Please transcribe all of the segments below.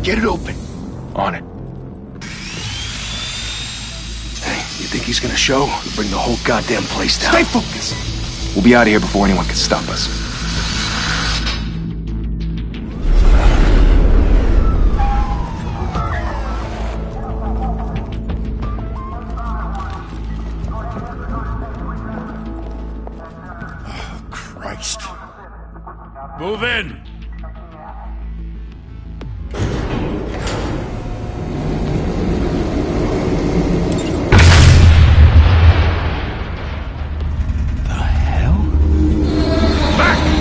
Get it open. On it. Hey, you think he's gonna show? We'll bring the whole goddamn place down. Stay focused! We'll be out of here before anyone can stop us. Christ. Move in!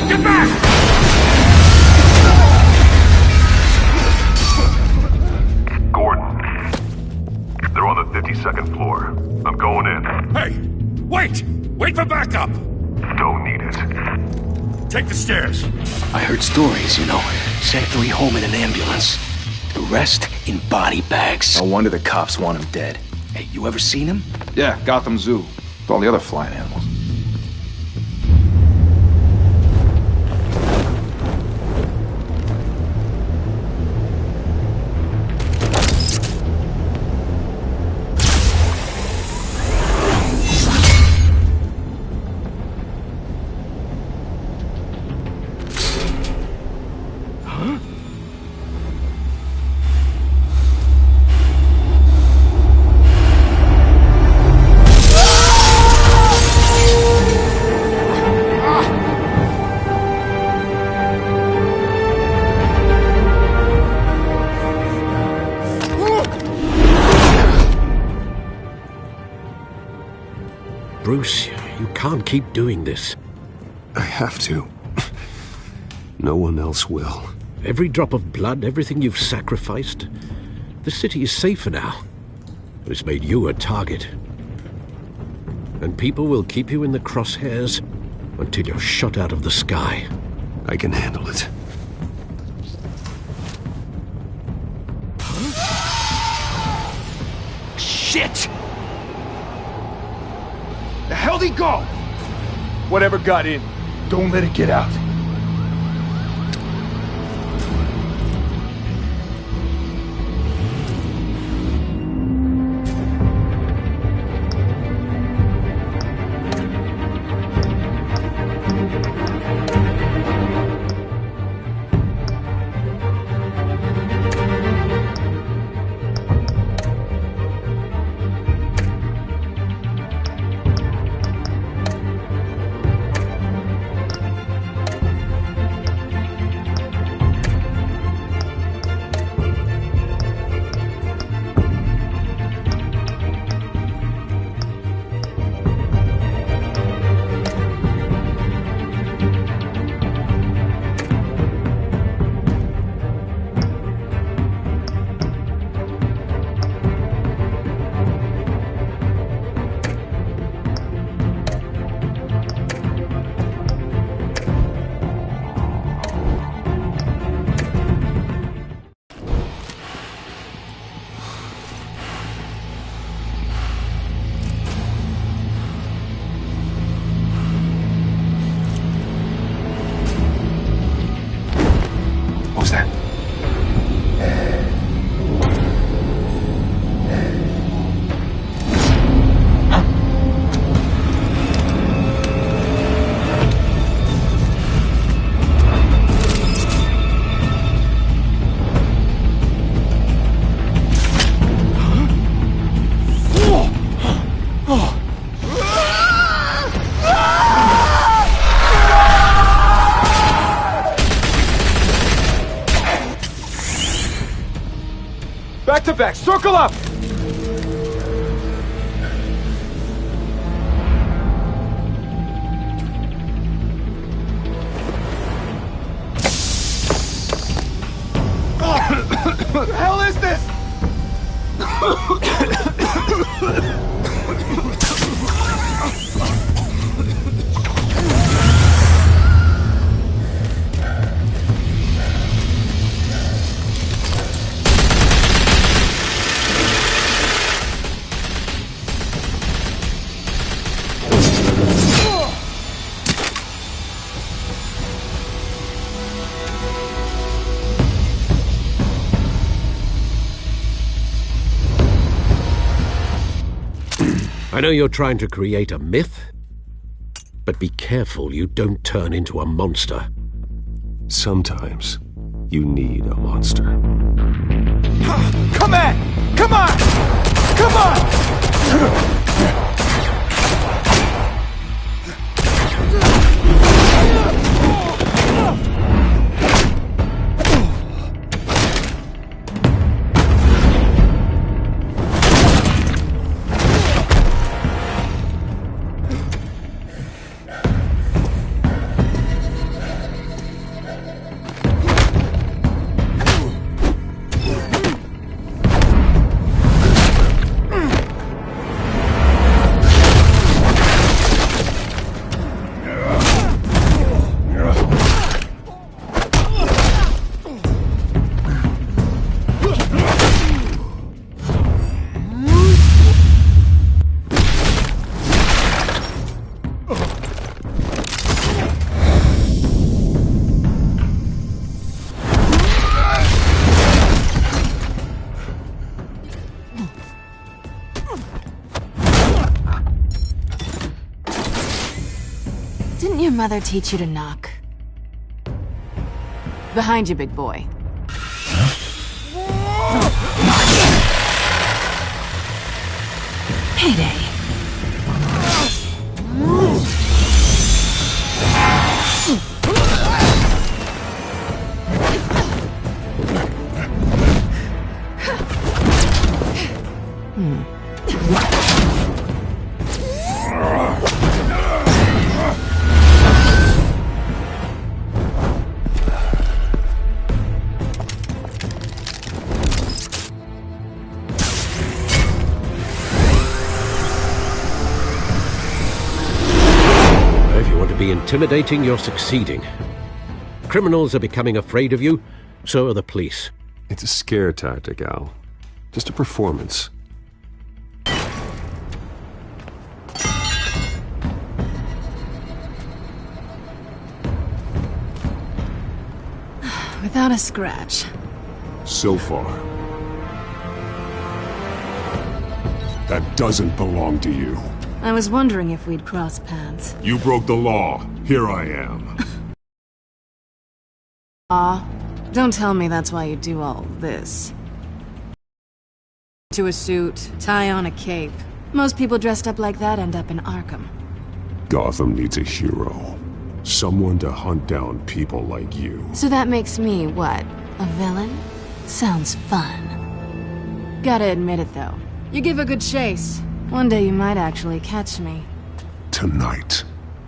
Get back! Gordon. They're on the 52nd floor. I'm going in. Hey! Wait! Wait for backup! Don't need it. Take the stairs. I heard stories, you know. Sent 3 home in an ambulance. The rest in body bags. No wonder the cops want him dead. Hey, you ever seen him? Yeah, Gotham Zoo. With all the other flying animals. Bruce, you can't keep doing this. I have to. No one else will. Every drop of blood, everything you've sacrificed. The city is safer now. It's made you a target. And people will keep you in the crosshairs until you're shot out of the sky. I can handle it. Shit! The hell'd he go? Whatever got in, don't let it get out. Back to back, circle up! What the hell is this? I know you're trying to create a myth, but be careful you don't turn into a monster. Sometimes you need a monster. Come on! Come on! Come on! Didn't your mother teach you to knock? Behind you, big boy. Payday. Be intimidating, you're succeeding. Criminals are becoming afraid of you, so are the police. It's a scare tactic, Al. Just a performance. Without a scratch. So far. That doesn't belong to you. I was wondering if we'd cross paths. You broke the law. Here I am. Aw, don't tell me that's why you do all this. To a suit, tie on a cape. Most people dressed up like that end up in Arkham. Gotham needs a hero. Someone to hunt down people like you. So that makes me, what, a villain? Sounds fun. Gotta admit it, though. You give a good chase. One day you might actually catch me. Tonight.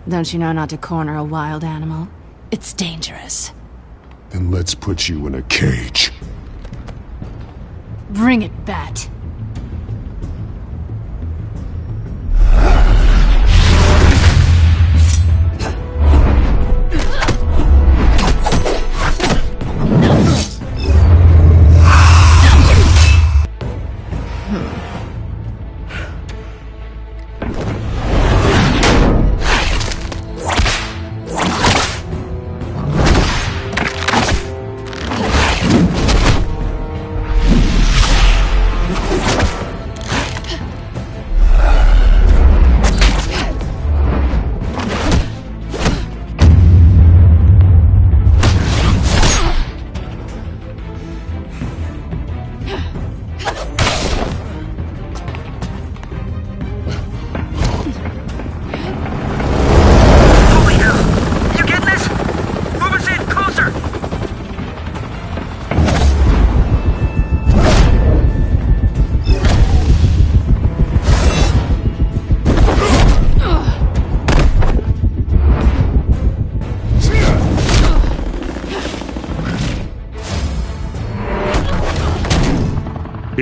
Don't you know not to corner a wild animal? It's dangerous. Then let's put you in a cage. Bring it, Bat.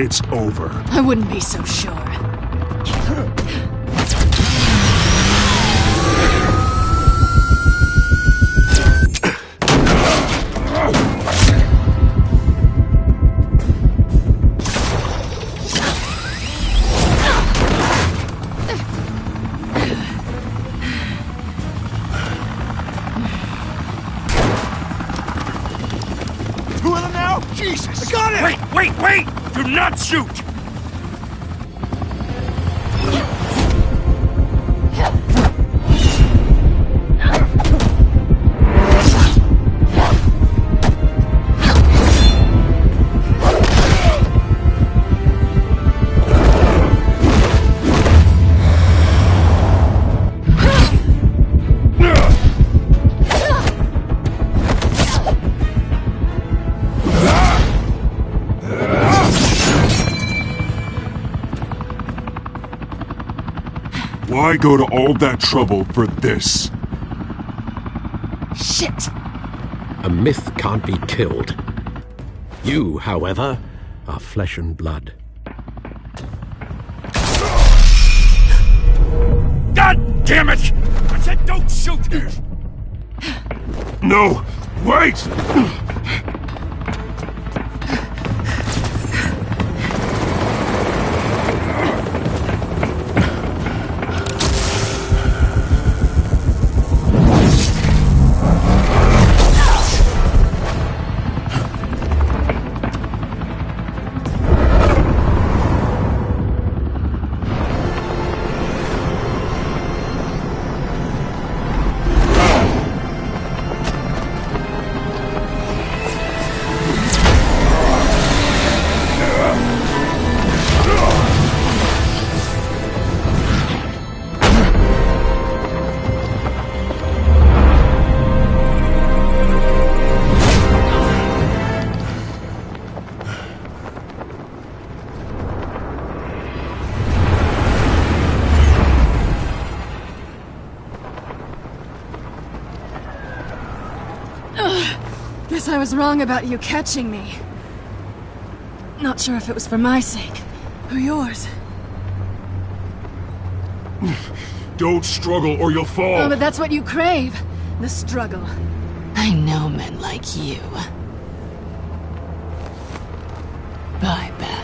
It's over. I wouldn't be so sure. Two of them now? Jesus! I got it! Wait! Do not shoot! Why go to all that trouble for this? Shit! A myth can't be killed. You, however, are flesh and blood. God damn it! I said don't shoot! No! Wait! Guess I was wrong about you catching me. Not sure if it was for my sake, or yours. Don't struggle or you'll fall! Oh, but that's what you crave. The struggle. I know men like you. Bye, Bat.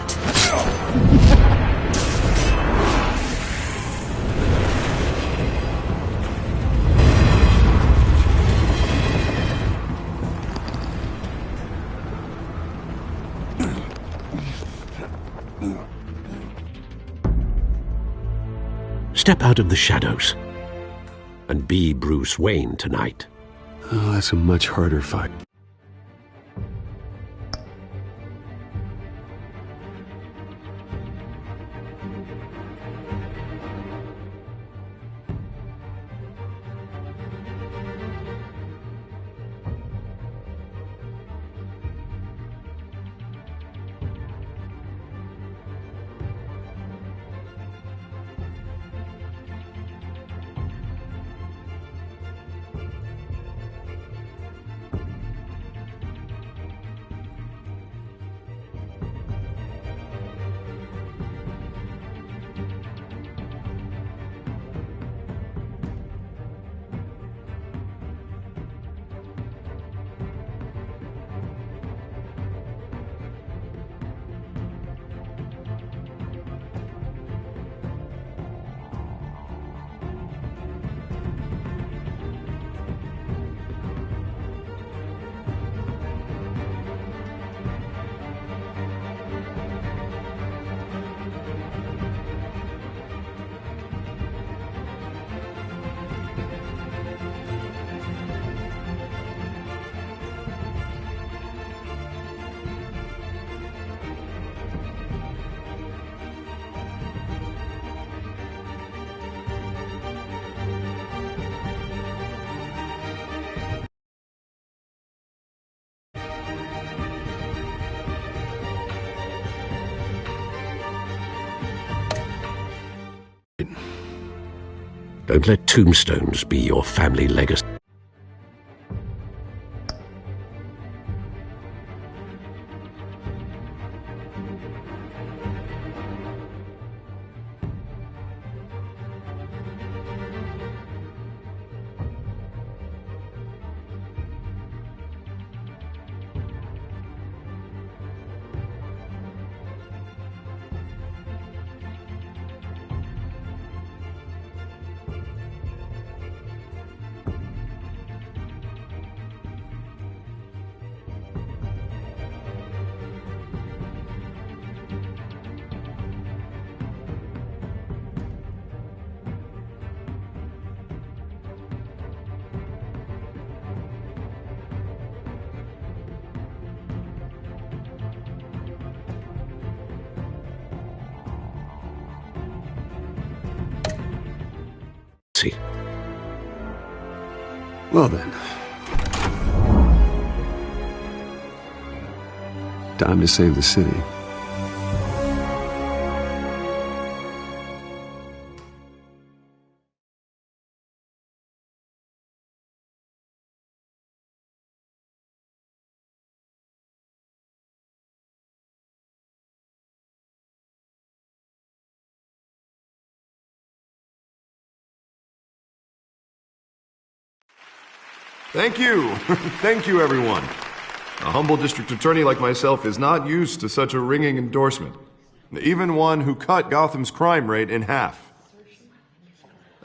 Step out of the shadows and be Bruce Wayne tonight. Oh, that's a much harder fight. Don't let tombstones be your family legacy. Well then. Time to save the city. Thank you. Thank you, everyone. A humble district attorney like myself is not used to such a ringing endorsement. Even one who cut Gotham's crime rate in half.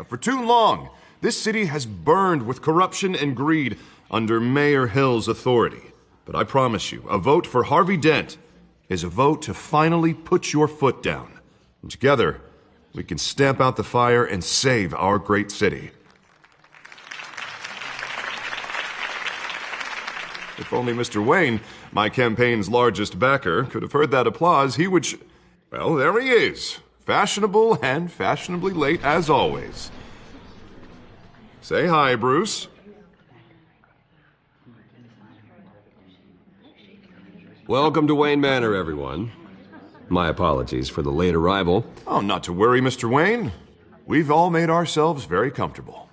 For too long, this city has burned with corruption and greed under Mayor Hill's authority. But I promise you, a vote for Harvey Dent is a vote to finally put your foot down. And together, we can stamp out the fire and save our great city. If only Mr. Wayne, my campaign's largest backer, could have heard that applause, he would well, there he is. Fashionable and fashionably late as always. Say hi, Bruce. Welcome to Wayne Manor, everyone. My apologies for the late arrival. Oh, not to worry, Mr. Wayne. We've all made ourselves very comfortable.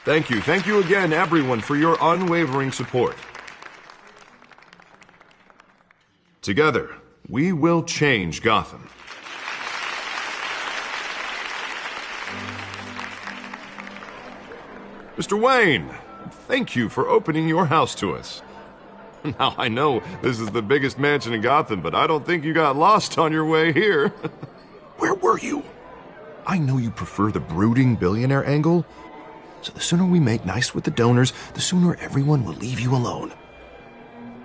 Thank you again, everyone, for your unwavering support. Together, we will change Gotham. Mr. Wayne, thank you for opening your house to us. Now, I know this is the biggest mansion in Gotham, but I don't think you got lost on your way here. Where were you? I know you prefer the brooding billionaire angle, so the sooner we make nice with the donors, the sooner everyone will leave you alone.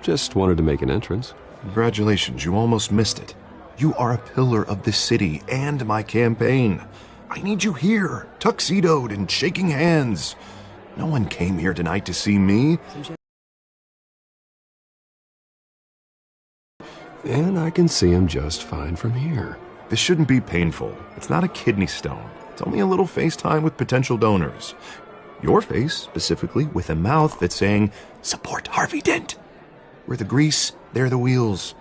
Just wanted to make an entrance. Congratulations, you almost missed it. You are a pillar of this city and my campaign. I need you here, tuxedoed and shaking hands. No one came here tonight to see me. And I can see him just fine from here. This shouldn't be painful. It's not a kidney stone. It's only a little FaceTime with potential donors. Your face, specifically, with a mouth that's saying, "Support Harvey Dent." We're the grease, they're the wheels.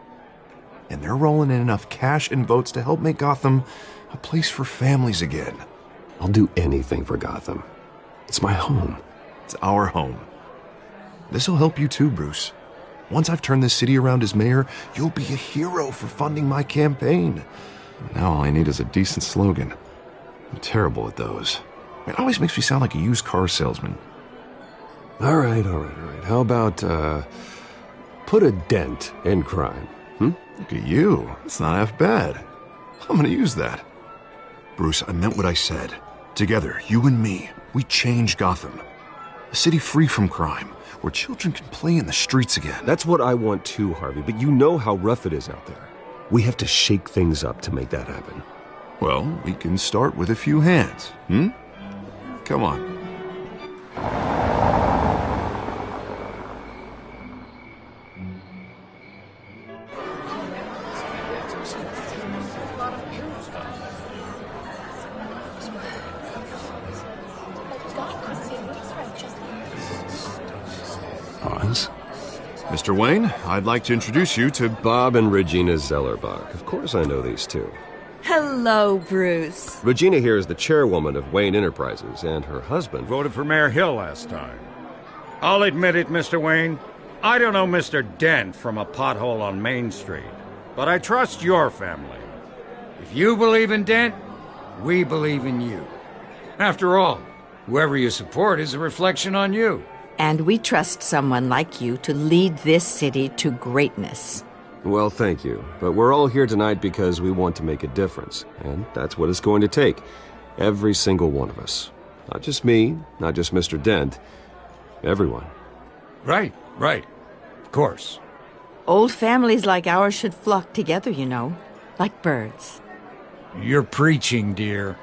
And they're rolling in enough cash and votes to help make Gotham a place for families again. I'll do anything for Gotham. It's my home. It's our home. This'll help you too, Bruce. Once I've turned this city around as mayor, you'll be a hero for funding my campaign. Now all I need is a decent slogan. I'm terrible at those. It always makes me sound like a used car salesman. All right. How about, put a dent in crime, Look at you. It's not half bad. I'm gonna use that. Bruce, I meant what I said. Together, you and me, we change Gotham. A city free from crime, where children can play in the streets again. That's what I want too, Harvey, but you know how rough it is out there. We have to shake things up to make that happen. Well, we can start with a few hands, Come on. Pause. Mr. Wayne, I'd like to introduce you to Bob and Regina Zellerbach. Of course I know these two. Hello, Bruce. Regina here is the chairwoman of Wayne Enterprises, and her husband voted for Mayor Hill last time. I'll admit it, Mr. Wayne. I don't know Mr. Dent from a pothole on Main Street, but I trust your family. If you believe in Dent, we believe in you. After all, whoever you support is a reflection on you. And we trust someone like you to lead this city to greatness. Well, thank you. But we're all here tonight because we want to make a difference. And that's what it's going to take. Every single one of us. Not just me, not just Mr. Dent. Everyone. Right. Of course. Old families like ours should flock together, you know. Like birds. You're preaching, dear.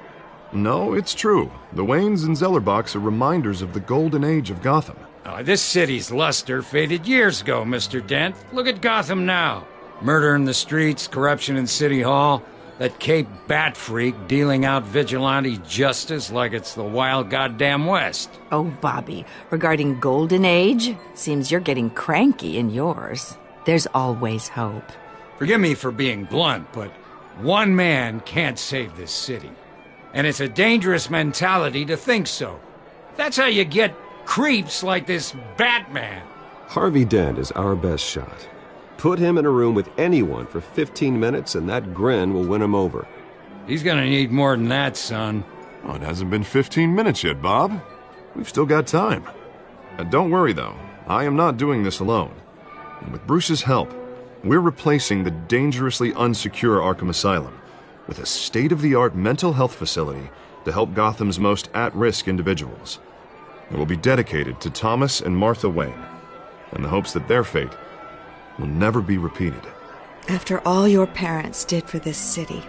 No, it's true. The Waynes and Zellerbachs are reminders of the golden age of Gotham. This city's luster faded years ago, Mr. Dent. Look at Gotham now. Murder in the streets, corruption in City Hall, that Cape Bat freak dealing out vigilante justice like it's the wild goddamn West. Oh, Bobby, regarding Golden Age, seems you're getting cranky in yours. There's always hope. Forgive me for being blunt, but one man can't save this city. And it's a dangerous mentality to think so. That's how you get creeps like this Batman. Harvey Dent is our best shot. Put him in a room with anyone for 15 minutes and that grin will win him over. He's gonna need more than that, son. Oh, it hasn't been 15 minutes yet, Bob. We've still got time. Don't worry, though. I am not doing this alone. And with Bruce's help, we're replacing the dangerously unsecure Arkham Asylum with a state-of-the-art mental health facility to help Gotham's most at-risk individuals. It will be dedicated to Thomas and Martha Wayne, in the hopes that their fate will never be repeated. After all your parents did for this city,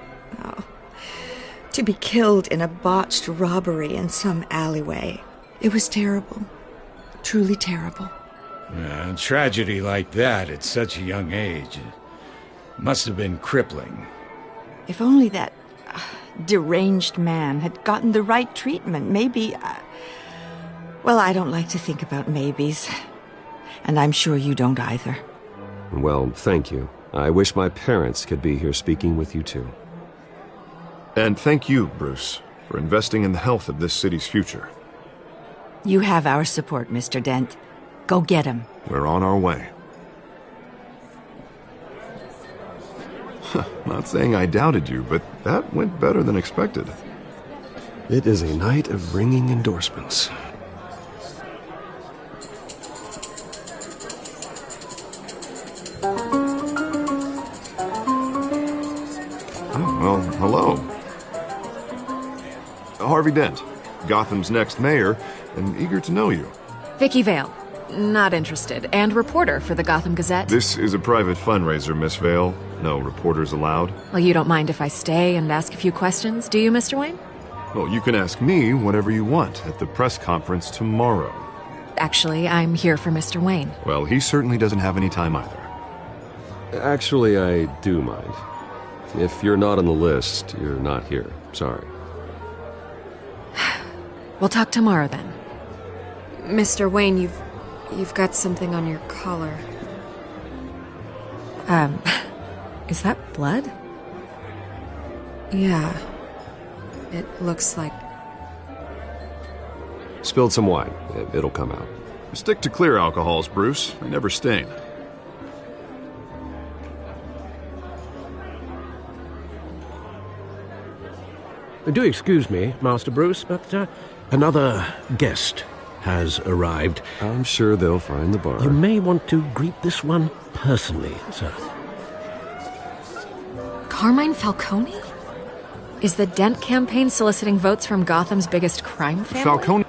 to be killed in a botched robbery in some alleyway, it was terrible. Truly terrible. A tragedy like that at such a young age must have been crippling. If only that deranged man had gotten the right treatment, maybe... well, I don't like to think about maybes. And I'm sure you don't either. Well, thank you. I wish my parents could be here speaking with you too. And thank you, Bruce, for investing in the health of this city's future. You have our support, Mr. Dent. Go get him. We're on our way. Not saying I doubted you, but that went better than expected. It is a night of ringing endorsements. Oh, well, hello. Harvey Dent, Gotham's next mayor, and eager to know you. Vicky Vale. Not interested. And reporter for the Gotham Gazette. This is a private fundraiser, Miss Vale. No reporters allowed. Well, you don't mind if I stay and ask a few questions, do you, Mr. Wayne? Well, you can ask me whatever you want at the press conference tomorrow. Actually, I'm here for Mr. Wayne. Well, he certainly doesn't have any time either. Actually, I do mind. If you're not on the list, you're not here. Sorry. We'll talk tomorrow, then. Mr. Wayne, you've got something on your collar. Is that blood? Yeah. It looks like... Spilled some wine. It'll come out. Stick to clear alcohols, Bruce. They never stain. Do excuse me, Master Bruce, but another guest has arrived. I'm sure they'll find the bar. You may want to greet this one personally, sir. Carmine Falcone? Is the Dent campaign soliciting votes from Gotham's biggest crime family? Falcone...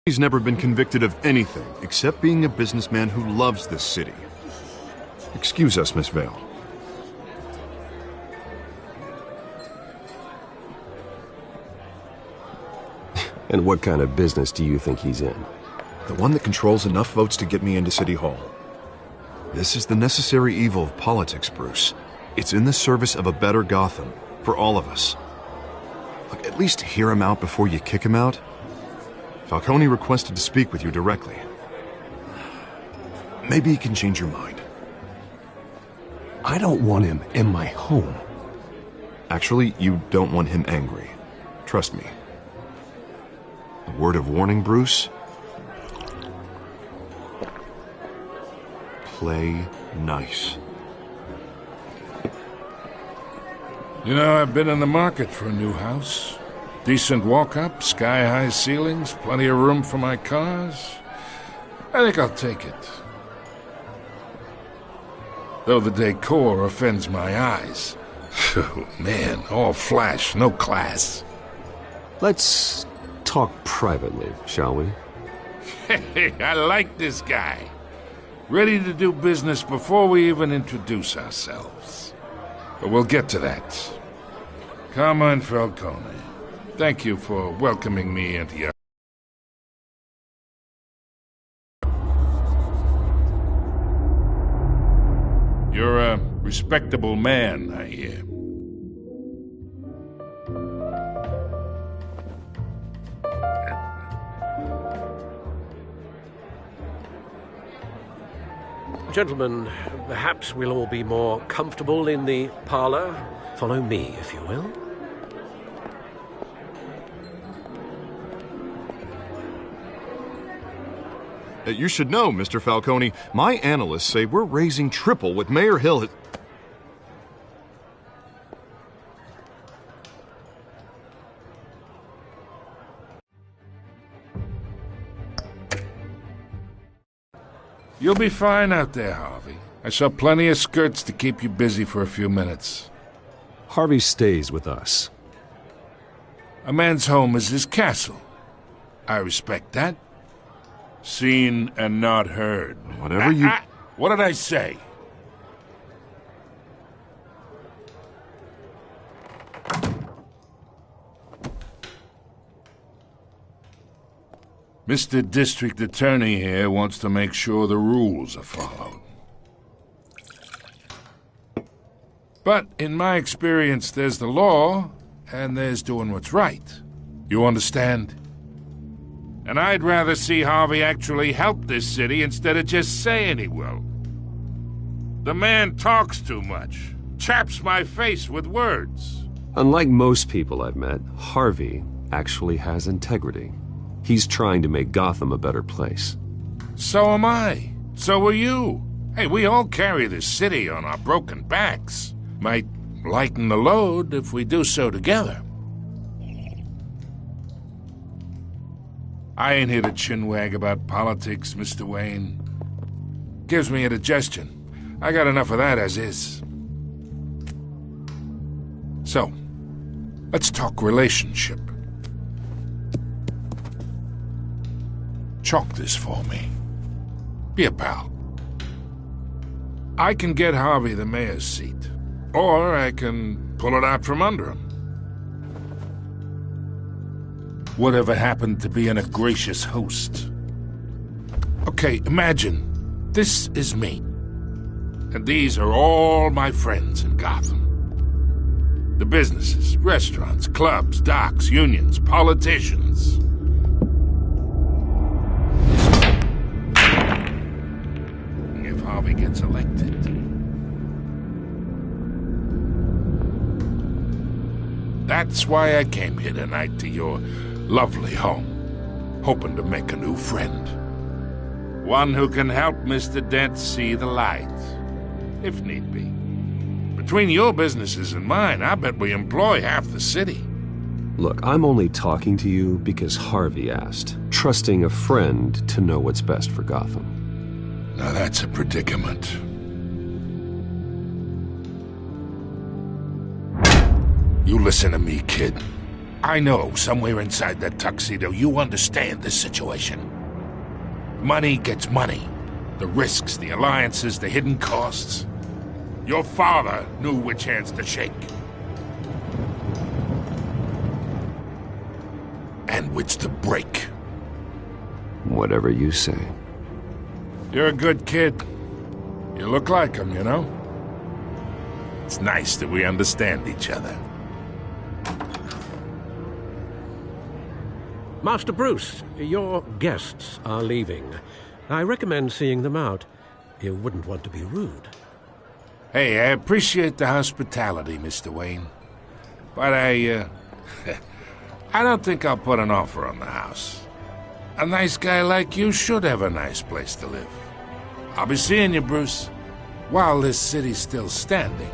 He's never been convicted of anything except being a businessman who loves this city. Excuse us, Miss Vale. And what kind of business do you think he's in? The one that controls enough votes to get me into City Hall. This is the necessary evil of politics, Bruce. It's in the service of a better Gotham, for all of us. Look, at least hear him out before you kick him out. Falcone requested to speak with you directly. Maybe he can change your mind. I don't want him in my home. Actually, you don't want him angry. Trust me. A word of warning, Bruce. Play nice. You know, I've been in the market for a new house. Decent walk-up, sky-high ceilings, plenty of room for my cars. I think I'll take it. Though the decor offends my eyes. Oh, man, all flash, no class. Let's talk privately, shall we? Hey, I like this guy. Ready to do business before we even introduce ourselves. But we'll get to that. Carmine Falcone, thank you for welcoming me into your... You're a respectable man, I hear. Gentlemen, perhaps we'll all be more comfortable in the parlor. Follow me, if you will. You should know, Mr. Falcone, my analysts say we're raising triple what Mayor Hill has... You'll be fine out there, Harvey. I saw plenty of skirts to keep you busy for a few minutes. Harvey stays with us. A man's home is his castle. I respect that. Seen and not heard. Whatever you... What did I say? Mr. District Attorney here wants to make sure the rules are followed. But in my experience, there's the law, and there's doing what's right. You understand? And I'd rather see Harvey actually help this city instead of just saying he will. The man talks too much, chaps my face with words. Unlike most people I've met, Harvey actually has integrity. He's trying to make Gotham a better place. So am I. So are you. Hey, we all carry this city on our broken backs. Might lighten the load if we do so together. I ain't here to chinwag about politics, Mr. Wayne. Gives me indigestion. I got enough of that as is. So, let's talk relationship. Chalk this for me. Be a pal. I can get Harvey the mayor's seat, or I can pull it out from under him. Whatever happened to being a gracious host? Okay, imagine this is me, and these are all my friends in Gotham. The businesses, restaurants, clubs, docks, unions, politicians. If Harvey gets elected. That's why I came here tonight to your lovely home, hoping to make a new friend. One who can help Mr. Dent see the light, if need be. Between your businesses and mine, I bet we employ half the city. Look, I'm only talking to you because Harvey asked, trusting a friend to know what's best for Gotham. Now that's a predicament. You listen to me, kid. I know somewhere inside that tuxedo you understand this situation. Money gets money. The risks, the alliances, the hidden costs. Your father knew which hands to shake. And which to break. Whatever you say. You're a good kid. You look like him, you know? It's nice that we understand each other. Master Bruce, your guests are leaving. I recommend seeing them out. You wouldn't want to be rude. Hey, I appreciate the hospitality, Mr. Wayne. But I don't think I'll put an offer on the house. A nice guy like you should have a nice place to live. I'll be seeing you, Bruce, while this city's still standing.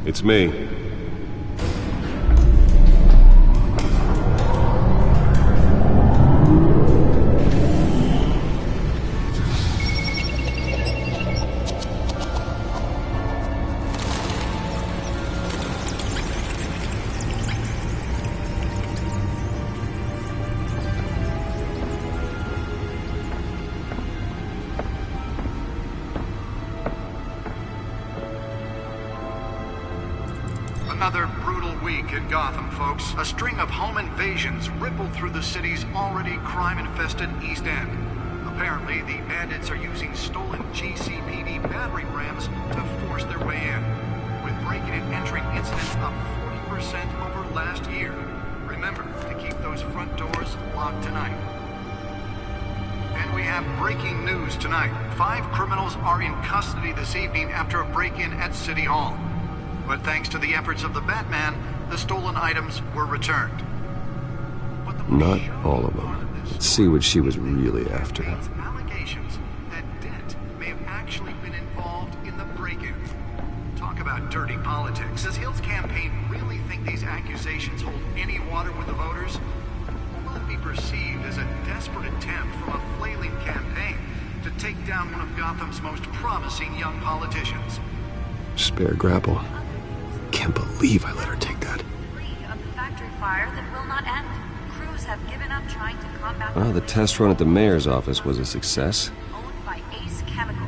It's me. Another brutal week in Gotham, folks. A string of home invasions rippled through the city's already crime-infested East End. Apparently, the bandits are using stolen GCPD battering rams to force their way in, with breaking and entering incidents up 40% over last year. Remember to keep those front doors locked tonight. And we have breaking news tonight. 5 criminals are in custody this evening after a break-in at City Hall. But thanks to the efforts of the Batman, the stolen items were returned. Not all of them. Let's see what she was really after. Allegations that Dent may have actually been involved in the break-in. Talk about dirty politics. Does Hill's campaign really think these accusations hold any water with the voters? Or will it be perceived as a desperate attempt from a flailing campaign to take down one of Gotham's most promising young politicians? Spare grapple. Can't believe I let her take that. Of the factory fire that will not end. Crews have given up trying to combat. Well, the test run at the mayor's office was a success. Owned by Ace Chemical.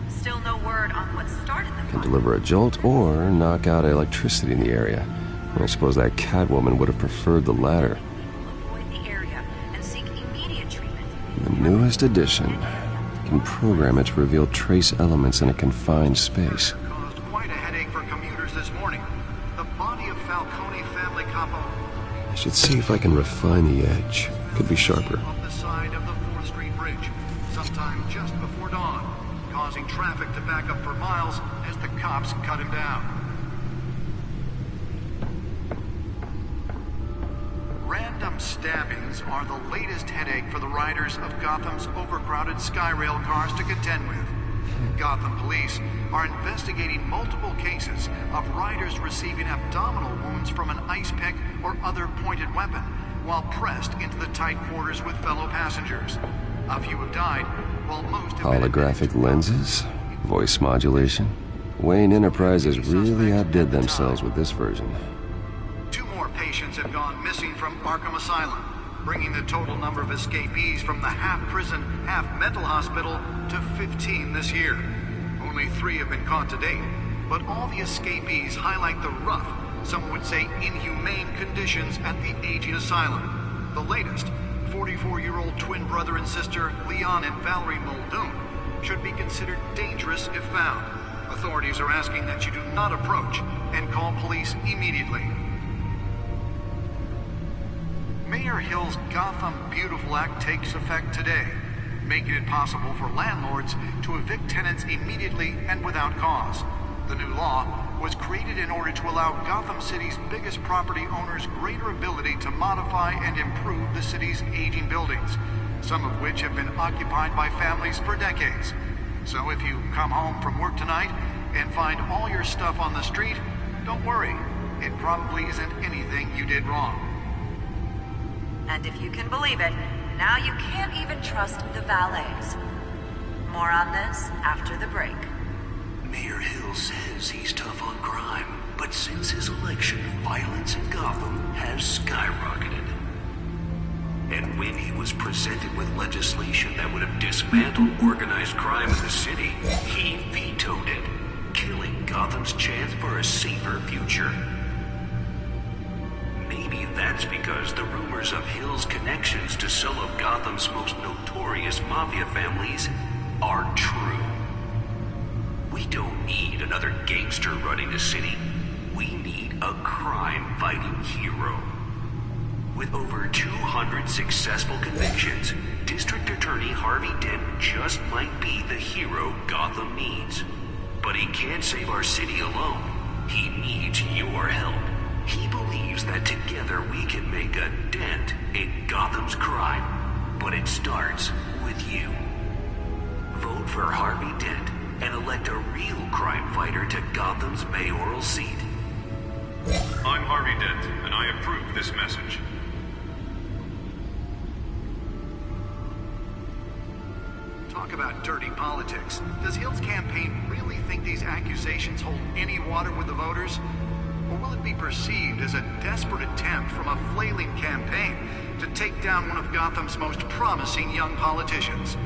Still no word on what started the fire. Can deliver a jolt or knock out electricity in the area. I suppose that Catwoman would have preferred the latter. Avoid the area and seek immediate treatment. The newest addition can program it to reveal trace elements in a confined space. I should see if I can refine the edge. Could be sharper. Off the side of the 4th Street Bridge, sometime just before dawn, causing traffic to back up for miles as the cops cut him down. Random stabbings are the latest headache for the riders of Gotham's overcrowded Skyrail cars to contend with. Gotham police are investigating multiple cases of riders receiving abdominal wounds from an ice pick or other pointed weapon while pressed into the tight quarters with fellow passengers. A few have died, while most have Holographic lenses? Voice modulation? Wayne Enterprises really outdid themselves with this version. 2 more patients have gone missing from Arkham Asylum, bringing the total number of escapees from the half-prison, half-mental hospital to 15 this year. Only 3 have been caught to date, but all the escapees highlight the rough, some would say inhumane conditions at the aging asylum. The latest, 44-year-old twin brother and sister Leon and Valerie Muldoon should be considered dangerous if found. Authorities are asking that you do not approach and call police immediately. Mayor Hill's Gotham Beautiful Act takes effect today, making it possible for landlords to evict tenants immediately and without cause. The new law was created in order to allow Gotham City's biggest property owners greater ability to modify and improve the city's aging buildings, some of which have been occupied by families for decades. So if you come home from work tonight and find all your stuff on the street, don't worry. It probably isn't anything you did wrong. And if you can believe it, now you can't even trust the valets. More on this after the break. Mayor Hill says he's tough on crime, but since his election, violence in Gotham has skyrocketed. And when he was presented with legislation that would have dismantled organized crime in the city, he vetoed it, killing Gotham's chance for a safer future. Maybe that's because the rumors of Hill's connections to some of Gotham's most notorious mafia families are true. We don't need another gangster running the city. We need a crime-fighting hero. With over 200 successful convictions, District Attorney Harvey Dent just might be the hero Gotham needs. But he can't save our city alone. He needs your help. He believes that together we can make a dent in Gotham's crime. But it starts with you. Vote for Harvey Dent and elect a real crime fighter to Gotham's mayoral seat. I'm Harvey Dent, and I approve this message. Talk about dirty politics. Does Hill's campaign really think these accusations hold any water with the voters? Or will it be perceived as a desperate attempt from a flailing campaign to take down one of Gotham's most promising young politicians?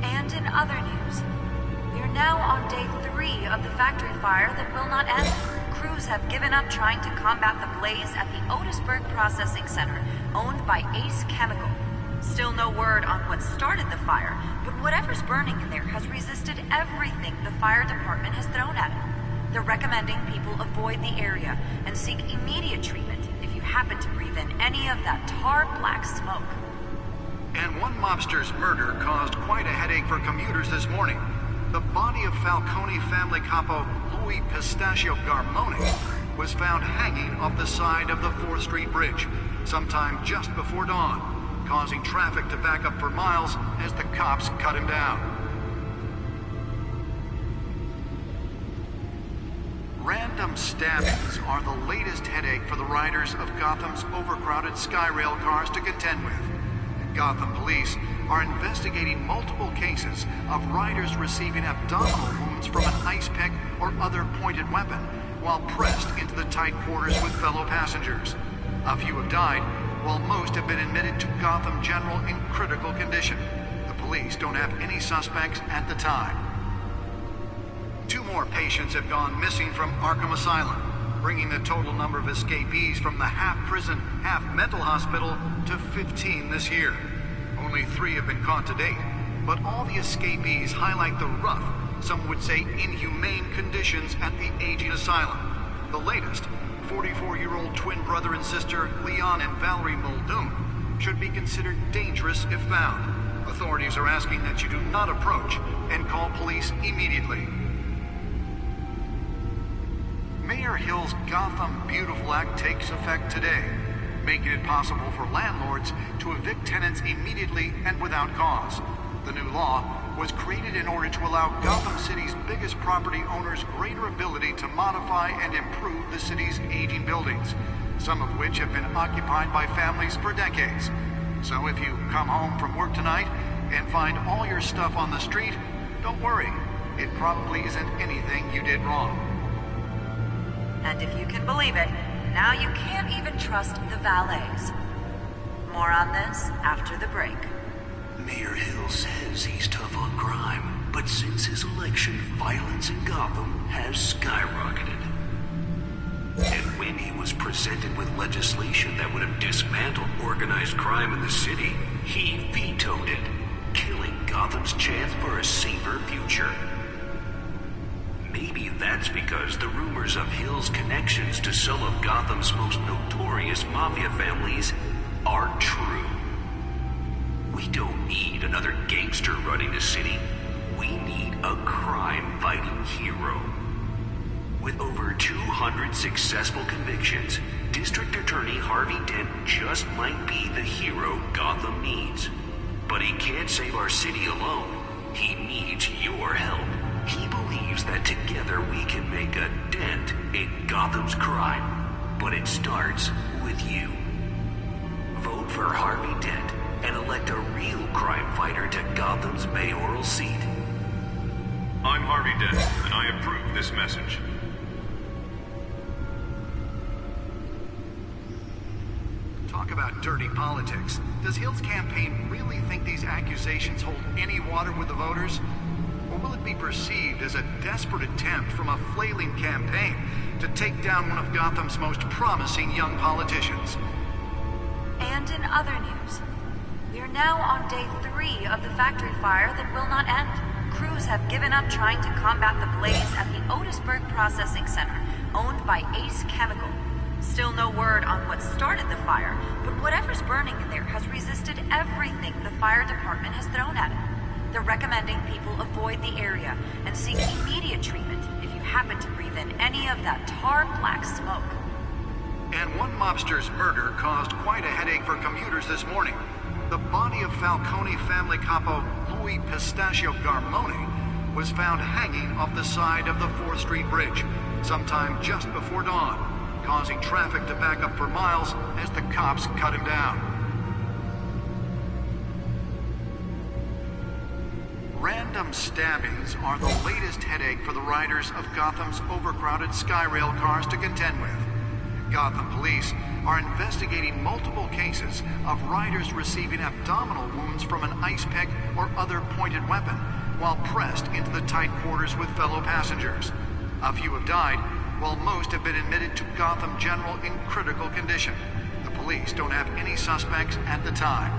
And in other news, we're now on day 3 of the factory fire that will not end. Crews have given up trying to combat the blaze at the Otisburg Processing Center, owned by Ace Chemical. Still no word on what started the fire, but whatever's burning in there has resisted everything the fire department has thrown at it. They're recommending people avoid the area and seek immediate treatment if you happen to breathe in any of that tar black smoke. And one mobster's murder caused quite a headache for commuters this morning. The body of Falcone family capo Louis Pistachio Garmone was found hanging off the side of the 4th Street Bridge sometime just before dawn, causing traffic to back up for miles as the cops cut him down. Random stabbings are the latest headache for the riders of Gotham's overcrowded Skyrail cars to contend with. Gotham police are investigating multiple cases of riders receiving abdominal wounds from an ice pick or other pointed weapon while pressed into the tight quarters with fellow passengers. A few have died, while most have been admitted to Gotham General in critical condition. The police don't have any suspects at the time. 2 more patients have gone missing from Arkham Asylum, bringing the total number of escapees from the half-prison, half-mental hospital to 15 this year. Only 3 have been caught to date, but all the escapees highlight the rough, some would say inhumane conditions at the aging asylum. The latest, 44-year-old twin brother and sister Leon and Valerie Muldoon should be considered dangerous if found. Authorities are asking that you do not approach and call police immediately. Mayor Hill's Gotham Beautiful Act takes effect today, making it possible for landlords to evict tenants immediately and without cause. The new law was created in order to allow Gotham City's biggest property owners greater ability to modify and improve the city's aging buildings, some of which have been occupied by families for decades. So if you come home from work tonight and find all your stuff on the street, don't worry. It probably isn't anything you did wrong. And if you can believe it, now you can't even trust the valets. More on this after the break. Mayor Hill says he's tough on crime, but since his election, violence in Gotham has skyrocketed. And when he was was presented with legislation that would have dismantled organized crime in the city, he vetoed it, killing Gotham's chance for a safer future. Maybe that's because the rumors of Hill's connections to some of Gotham's most notorious mafia families are true. We don't need another gangster running the city. We need a crime-fighting hero. With over 200 successful convictions, District Attorney Harvey Dent just might be the hero Gotham needs. But he can't save our city alone. He needs your help. He believes that together we can make a dent in Gotham's crime. But it starts with you. Vote for Harvey Dent and elect a real crime fighter to Gotham's mayoral seat. I'm Harvey Dent, and I approve this message. Talk about dirty politics. Does Hill's campaign really think these accusations hold any water with the voters? Or will it be perceived as a desperate attempt from a flailing campaign to take down one of Gotham's most promising young politicians? And in other news, we are now on day 3 of the factory fire that will not end. Crews have given up trying to combat the blaze at the Otisburg Processing Center, owned by Ace Chemical. Still no word on what started the fire, but whatever's burning in there has resisted everything the fire department has thrown at it. They're recommending people avoid the area and seek immediate treatment if you happen to breathe in any of that tar black smoke. And one mobster's murder caused quite a headache for commuters this morning. The body of Falcone family capo Louis Pistachio Garmone was found hanging off the side of the 4th Street Bridge sometime just before dawn, causing traffic to back up for miles as the cops cut him down. Random stabbings are the latest headache for the riders of Gotham's overcrowded Skyrail cars to contend with. Gotham police are investigating multiple cases of riders receiving abdominal wounds from an ice pick or other pointed weapon while pressed into the tight quarters with fellow passengers. A few have died, while most have been admitted to Gotham General in critical condition. The police don't have any suspects at the time.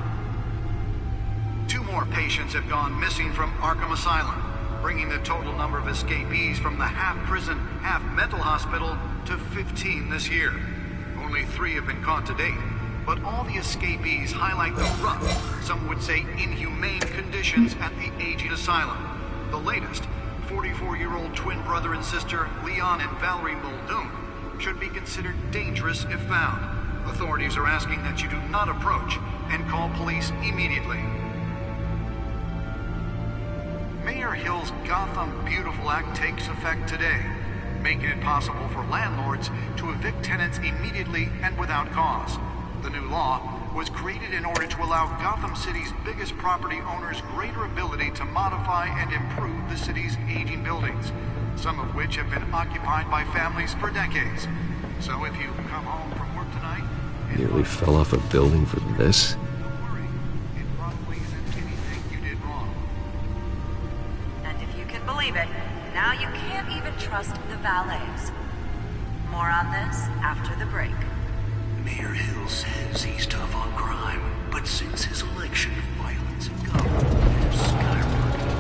2 more patients have gone missing from Arkham Asylum, bringing the total number of escapees from the half-prison, half-mental hospital to 15 this year. Only 3 have been caught to date, but all the escapees highlight the rough, some would say inhumane conditions at the aging asylum. The latest, 44-year-old twin brother and sister Leon and Valerie Muldoon, should be considered dangerous if found. Authorities are asking that you do not approach and call police immediately. Mayor Hill's Gotham Beautiful Act takes effect today, making it possible for landlords to evict tenants immediately and without cause. The new law was created in order to allow Gotham City's biggest property owners greater ability to modify and improve the city's aging buildings, some of which have been occupied by families for decades. So if you come home from work tonight... Nearly fell off a building for this? Believe it, now you can't even trust the valets. More on this after the break. Mayor Hill says he's tough on crime, but since his election, violence in Gotham has skyrocketed.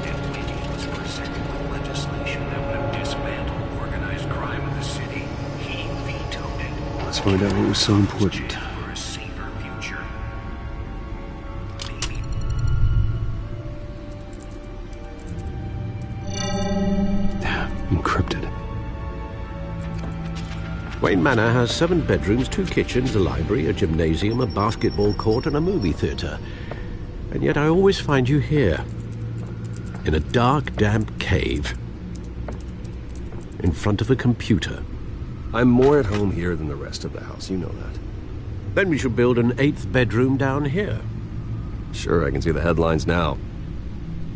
And when he was presented with legislation that would have dismantled organized crime in the city, he vetoed it. Let's find out what was so important. For a safer future. Encrypted. Wayne Manor has 7 bedrooms, 2 kitchens, a library, a gymnasium, a basketball court, and a movie theatre. And yet I always find you here, in a dark, damp cave, in front of a computer. I'm more at home here than the rest of the house, you know that. Then we should build an 8th bedroom down here. Sure, I can see the headlines now.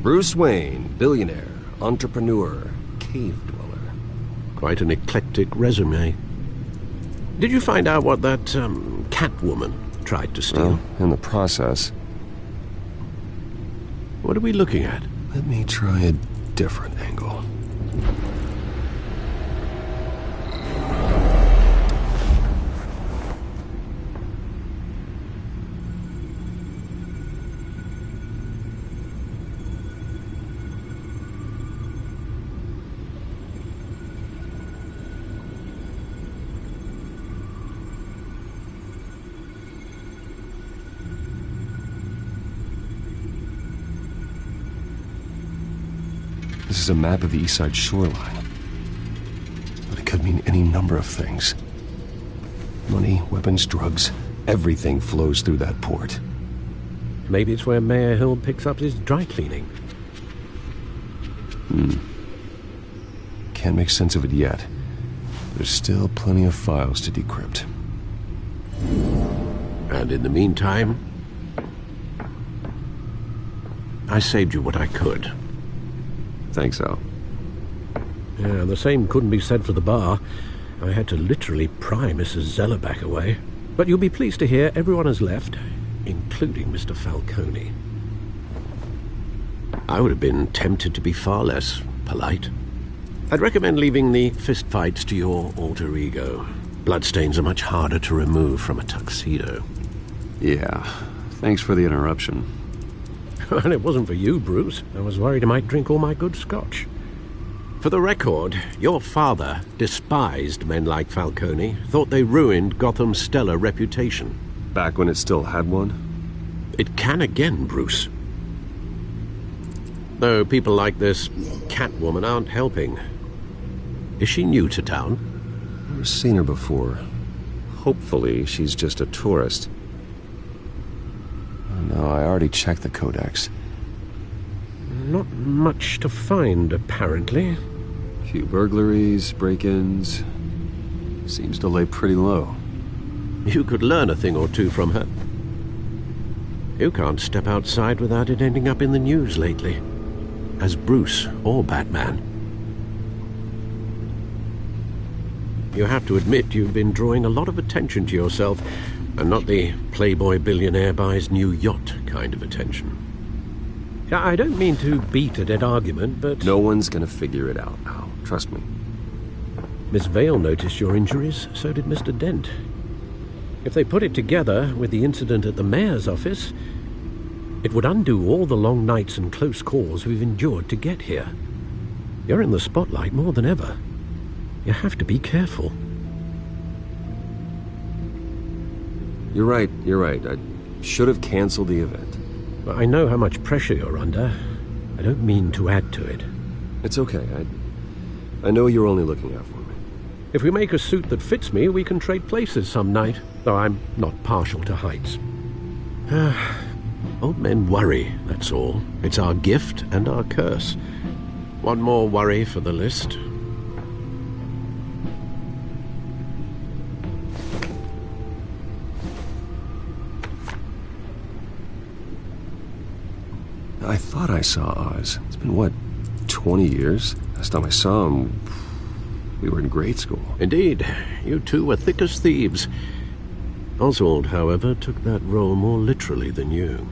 Bruce Wayne, billionaire, entrepreneur, cave dweller. Quite an eclectic resume. Did you find out what that, Catwoman tried to steal? Well, in the process. What are we looking at? Let me try a different angle. This is a map of the east side shoreline. But it could mean any number of things. Money, weapons, drugs, everything flows through that port. Maybe it's where Mayor Hill picks up his dry cleaning. Can't make sense of it yet. There's still plenty of files to decrypt. And in the meantime, I saved you what I could. Thanks, Al. Yeah, the same couldn't be said for the bar. I had to literally pry Mrs. Zellerback away. But you'll be pleased to hear everyone has left, including Mr. Falcone. I would have been tempted to be far less polite. I'd recommend leaving the fistfights to your alter ego. Bloodstains are much harder to remove from a tuxedo. Yeah, thanks for the interruption. And it wasn't for you, Bruce. I was worried I might drink all my good scotch. For the record, your father despised men like Falcone, thought they ruined Gotham's stellar reputation. Back when it still had one? It can again, Bruce. Though people like this Catwoman aren't helping. Is she new to town? Never seen her before. Hopefully she's just a tourist. Oh, no, I already checked the codex. Not much to find, apparently. Few burglaries, break-ins. Seems to lay pretty low. You could learn a thing or two from her. You can't step outside without it ending up in the news lately. As Bruce or Batman. You have to admit you've been drawing a lot of attention to yourself, and not the playboy billionaire buys new yacht kind of attention. I don't mean to beat a dead argument, but... No one's gonna figure it out, Al. Trust me. Miss Vale noticed your injuries, so did Mr. Dent. If they put it together with the incident at the mayor's office, it would undo all the long nights and close calls we've endured to get here. You're in the spotlight more than ever. You have to be careful. You're right. I should have canceled the event. I know how much pressure you're under. I don't mean to add to it. It's okay. I know you're only looking out for me. If we make a suit that fits me, we can trade places some night, though I'm not partial to heights. Old men worry, that's all. It's our gift and our curse. One more worry for the list. I thought I saw Oz. It's been, what, 20 years? Last time I saw him, we were in grade school. Indeed. You two were thick as thieves. Oswald, however, took that role more literally than you.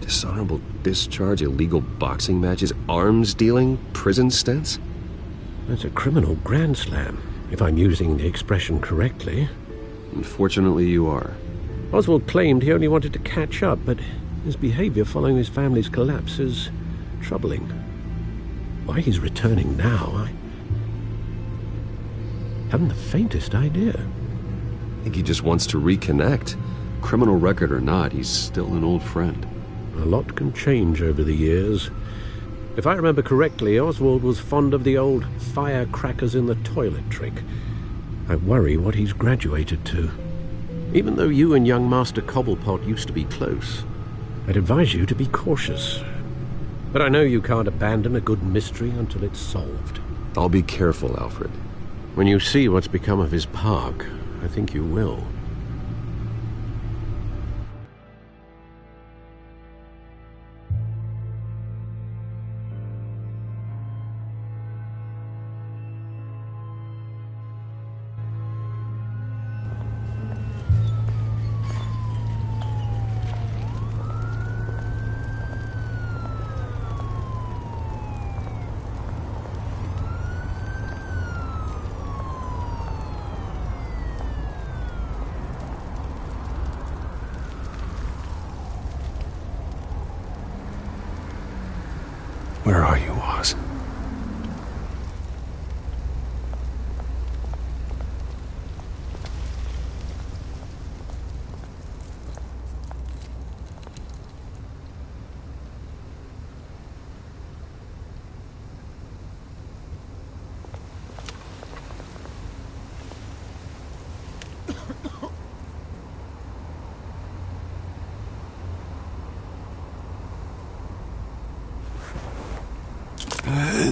Dishonorable discharge, illegal boxing matches, arms dealing, prison stints? That's a criminal grand slam, if I'm using the expression correctly. Unfortunately, you are. Oswald claimed he only wanted to catch up, but his behavior following his family's collapse is troubling. Why he's returning now, I haven't the faintest idea. I think he just wants to reconnect. Criminal record or not, he's still an old friend. A lot can change over the years. If I remember correctly, Oswald was fond of the old firecrackers in the toilet trick. I worry what he's graduated to. Even though you and young Master Cobblepot used to be close, I'd advise you to be cautious. But I know you can't abandon a good mystery until it's solved. I'll be careful, Alfred. When you see what's become of his park, I think you will. Where are you, Oz?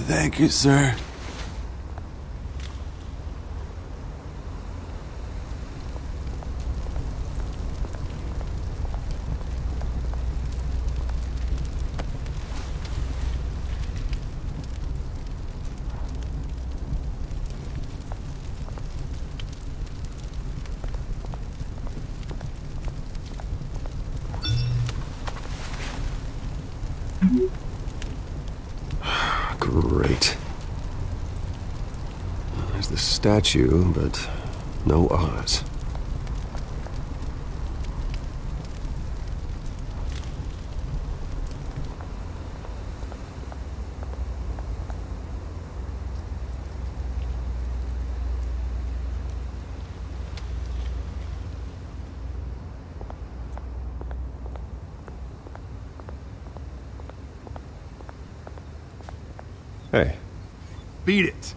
Thank you, sir. Great. There's the statue, but no Oz. Hey. Beat it.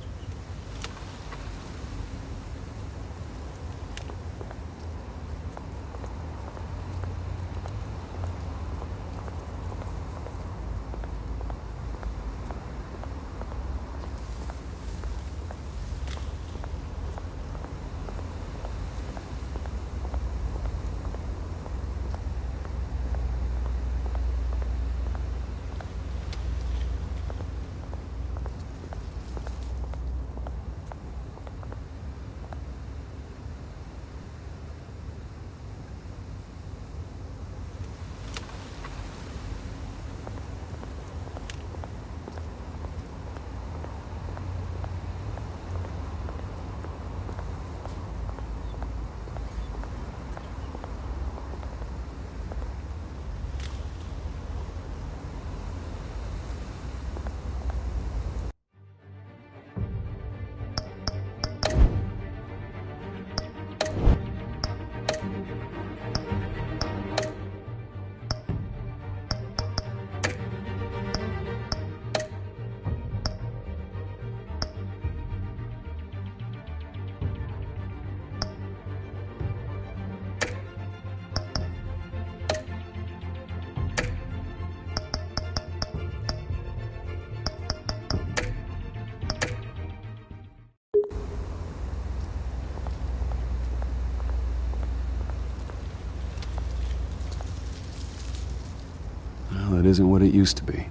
Well, it isn't what it used to be.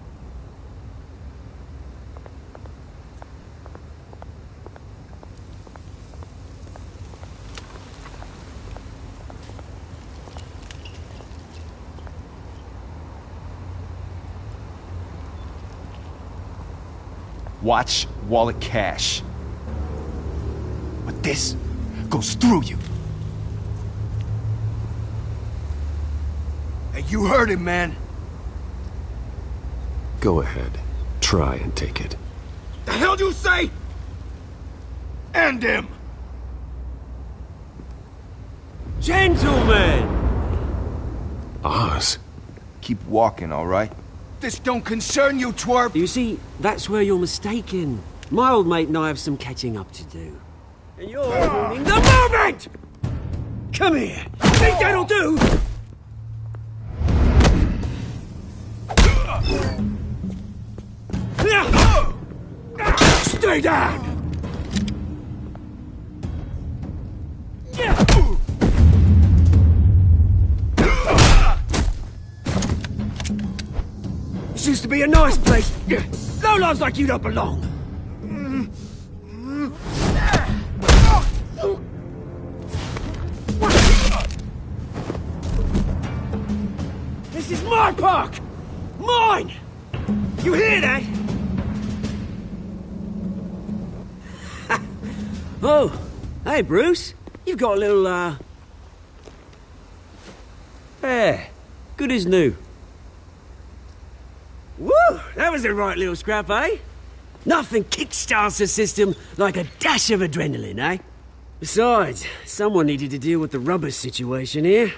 Watch wallet cash. But this goes through you. Hey, you heard him, man. Go ahead. Try and take it. The hell do you say? End him! Gentlemen! Oz. Keep walking, all right? This don't concern you, twerp! You see, that's where you're mistaken. My old mate and I have some catching up to do. And you're ruining the moment! Come here! Think that'll do? Stay down! This used to be a nice place. Lowlifes like you don't belong. This is my park! Mine! You hear that? Oh, hey, Bruce. You've got a little, There. Good as new. Woo! That was a right little scrap, eh? Nothing kickstarts the system like a dash of adrenaline, eh? Besides, someone needed to deal with the rubber situation here.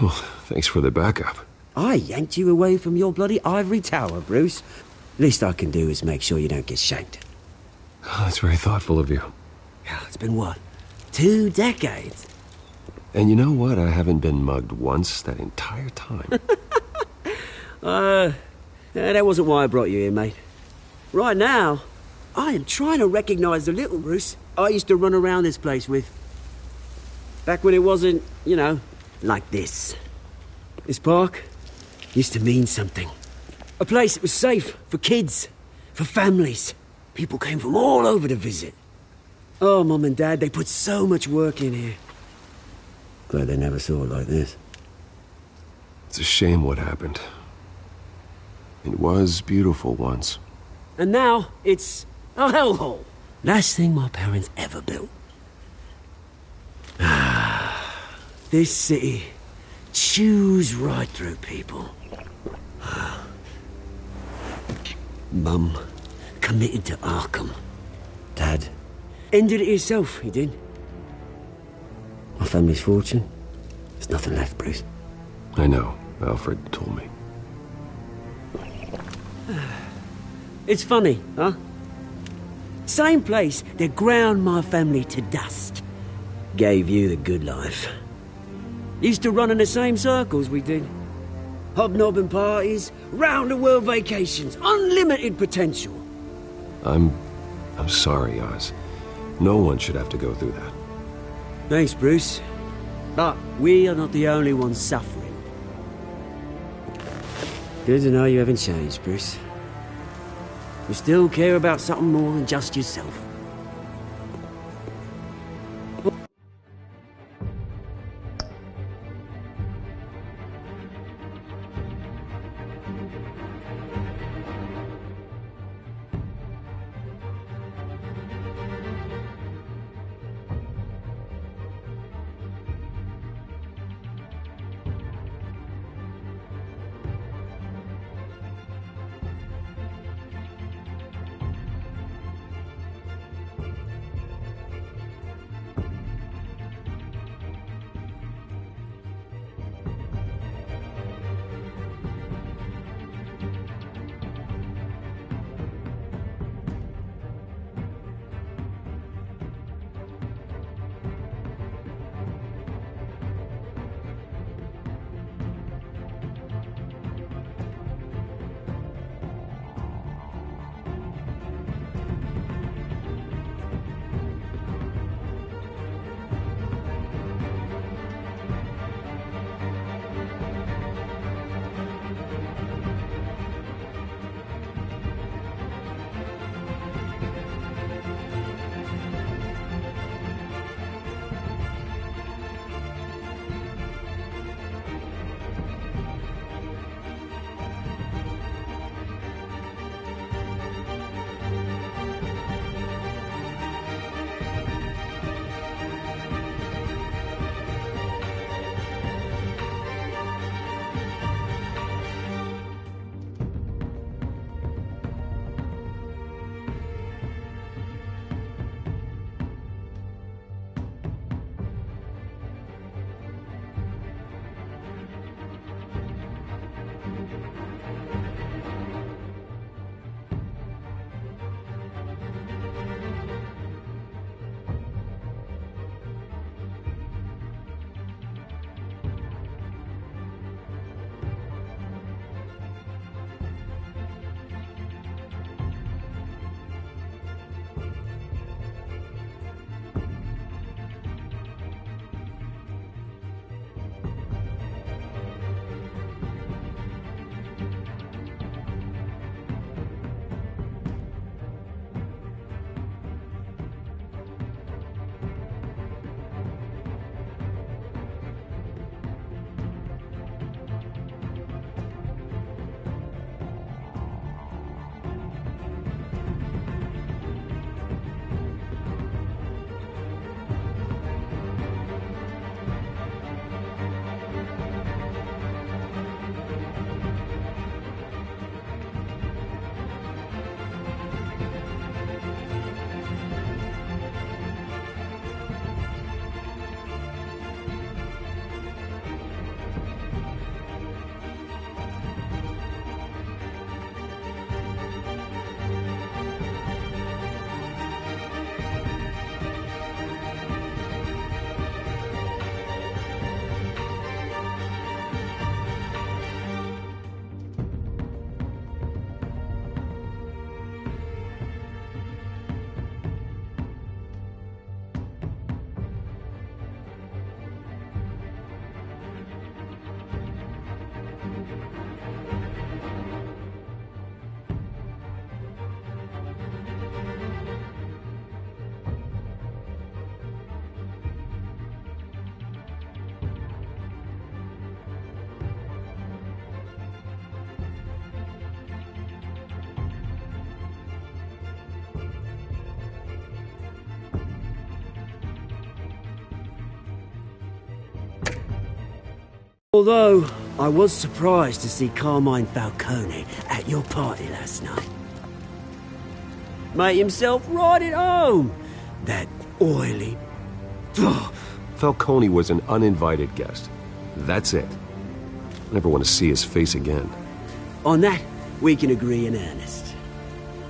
Well, thanks for the backup. I yanked you away from your bloody ivory tower, Bruce. Least I can do is make sure you don't get shanked. Oh, that's very thoughtful of you. It's been what? 2 decades? And you know what? I haven't been mugged once that entire time. That wasn't why I brought you here, mate. Right now, I am trying to recognize the little Bruce I used to run around this place with. Back when it wasn't, you know, like this. This park used to mean something. A place that was safe for kids, for families. People came from all over to visit. Oh, Mum and Dad, they put so much work in here. Glad they never saw it like this. It's a shame what happened. It was beautiful once. And now, it's a hellhole. Last thing my parents ever built. This city chews right through people. Mum committed to Arkham. Dad ended it himself, he did. My family's fortune, there's nothing left, Bruce. I know. Alfred told me. It's funny, huh? Same place that ground my family to dust. Gave you the good life. Used to run in the same circles we did. Hobnobbing parties, round-the-world vacations, unlimited potential. I'm sorry, Oz. No one should have to go through that. Thanks, Bruce. But we are not the only ones suffering. Good to know you haven't changed, Bruce. You still care about something more than just yourself. Although, I was surprised to see Carmine Falcone at your party last night. Made himself right at home. That oily... Falcone was an uninvited guest. That's it. I never want to see his face again. On that, we can agree in earnest.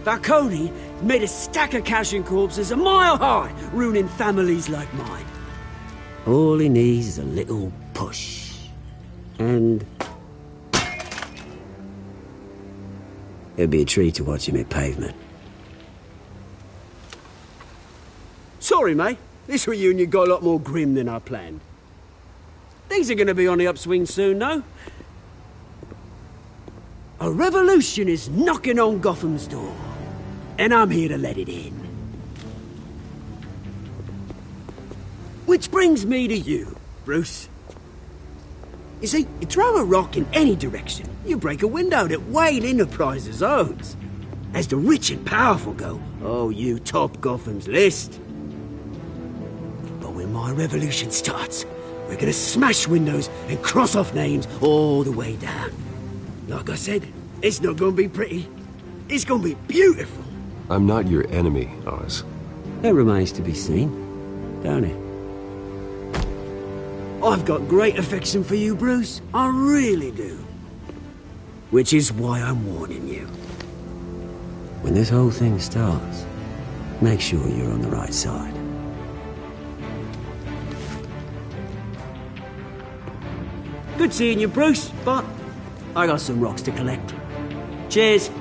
Falcone made a stack of cash and corpses a mile high, ruining families like mine. All he needs is a little push. And... it'd be a treat to watch him hit pavement. Sorry, mate. This reunion got a lot more grim than I planned. Things are gonna be on the upswing soon, though. A revolution is knocking on Gotham's door. And I'm here to let it in. Which brings me to you, Bruce. You see, you throw a rock in any direction, you break a window that Wayne Enterprises owns. As the rich and powerful go, oh, you top Gotham's list. But when my revolution starts, we're gonna smash windows and cross off names all the way down. Like I said, it's not gonna be pretty. It's gonna be beautiful. I'm not your enemy, Oz. That remains to be seen, don't it? I've got great affection for you, Bruce. I really do. Which is why I'm warning you. When this whole thing starts, make sure you're on the right side. Good seeing you, Bruce, but I got some rocks to collect. Cheers.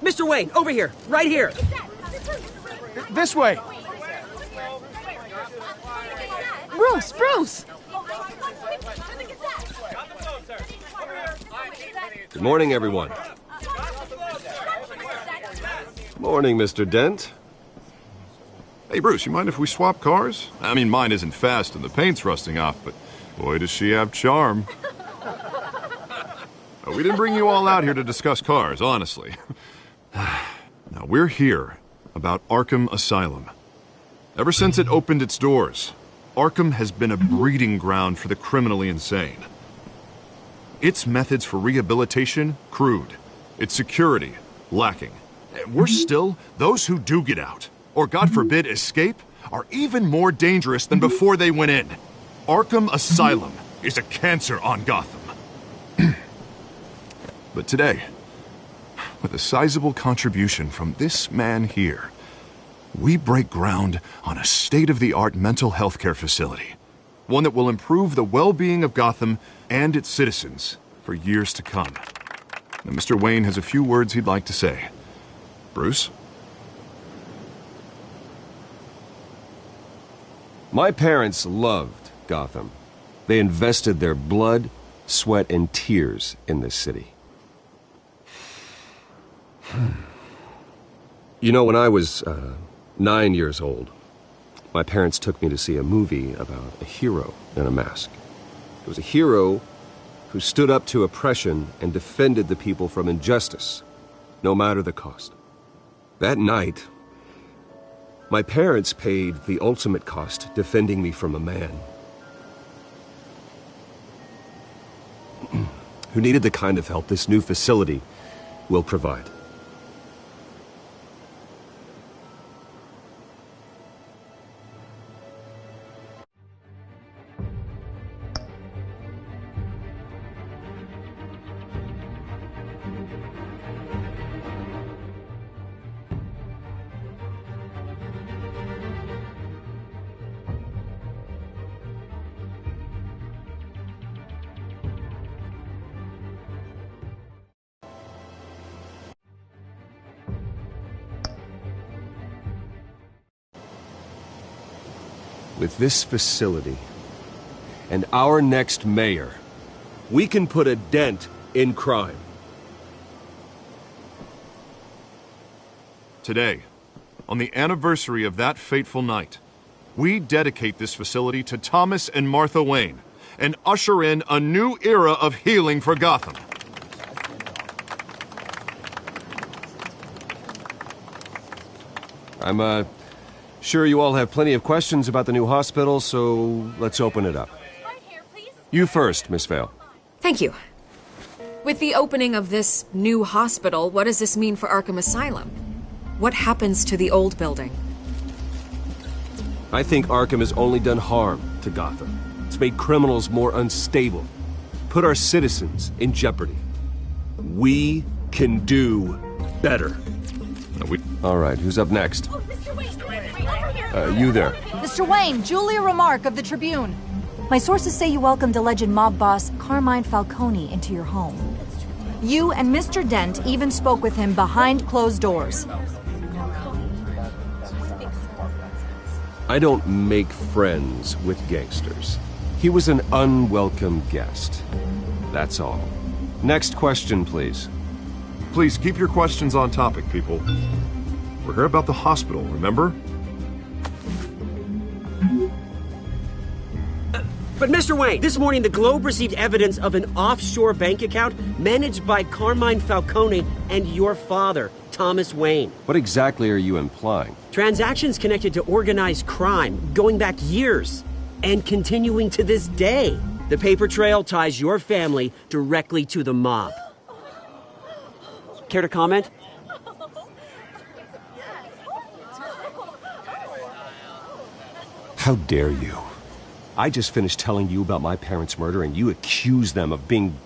Mr. Wayne, over here, right here. This way. Bruce! Good morning, everyone. Morning, Mr. Dent. Hey, Bruce, you mind if we swap cars? I mean, mine isn't fast and the paint's rusting off, but boy, does she have charm. We didn't bring you all out here to discuss cars, honestly. Now, we're here about Arkham Asylum. Ever since it opened its doors, Arkham has been a breeding ground for the criminally insane. Its methods for rehabilitation, crude. Its security, lacking. And worse still, those who do get out, or God forbid escape, are even more dangerous than before they went in. Arkham Asylum is a cancer on Gotham. But today, with a sizable contribution from this man here, we break ground on a state-of-the-art mental health care facility. One that will improve the well-being of Gotham and its citizens for years to come. Now, Mr. Wayne has a few words he'd like to say. Bruce? My parents loved Gotham. They invested their blood, sweat, and tears in this city. You know, when I was 9 years old, my parents took me to see a movie about a hero in a mask. It was a hero who stood up to oppression and defended the people from injustice, no matter the cost. That night, my parents paid the ultimate cost defending me from a man who needed the kind of help this new facility will provide. With this facility and our next mayor, we can put a dent in crime. Today, on the anniversary of that fateful night, we dedicate this facility to Thomas and Martha Wayne and usher in a new era of healing for Gotham. I'm sure you all have plenty of questions about the new hospital, so let's open it up. You first, Miss Vale. Thank you. With the opening of this new hospital, what does this mean for Arkham Asylum? What happens to the old building? I think Arkham has only done harm to Gotham. It's made criminals more unstable, put our citizens in jeopardy. We can do better. All right, who's up next? You there. Mr. Wayne, Julia Remark of the Tribune. My sources say you welcomed alleged mob boss Carmine Falcone into your home. You and Mr. Dent even spoke with him behind closed doors. I don't make friends with gangsters. He was an unwelcome guest. That's all. Next question, please. Please keep your questions on topic, people. We're here about the hospital, remember? But Mr. Wayne, this morning the Globe received evidence of an offshore bank account managed by Carmine Falcone and your father, Thomas Wayne. What exactly are you implying? Transactions connected to organized crime, going back years, and continuing to this day. The paper trail ties your family directly to the mob. Care to comment? How dare you? I just finished telling you about my parents' murder and you accuse them of being,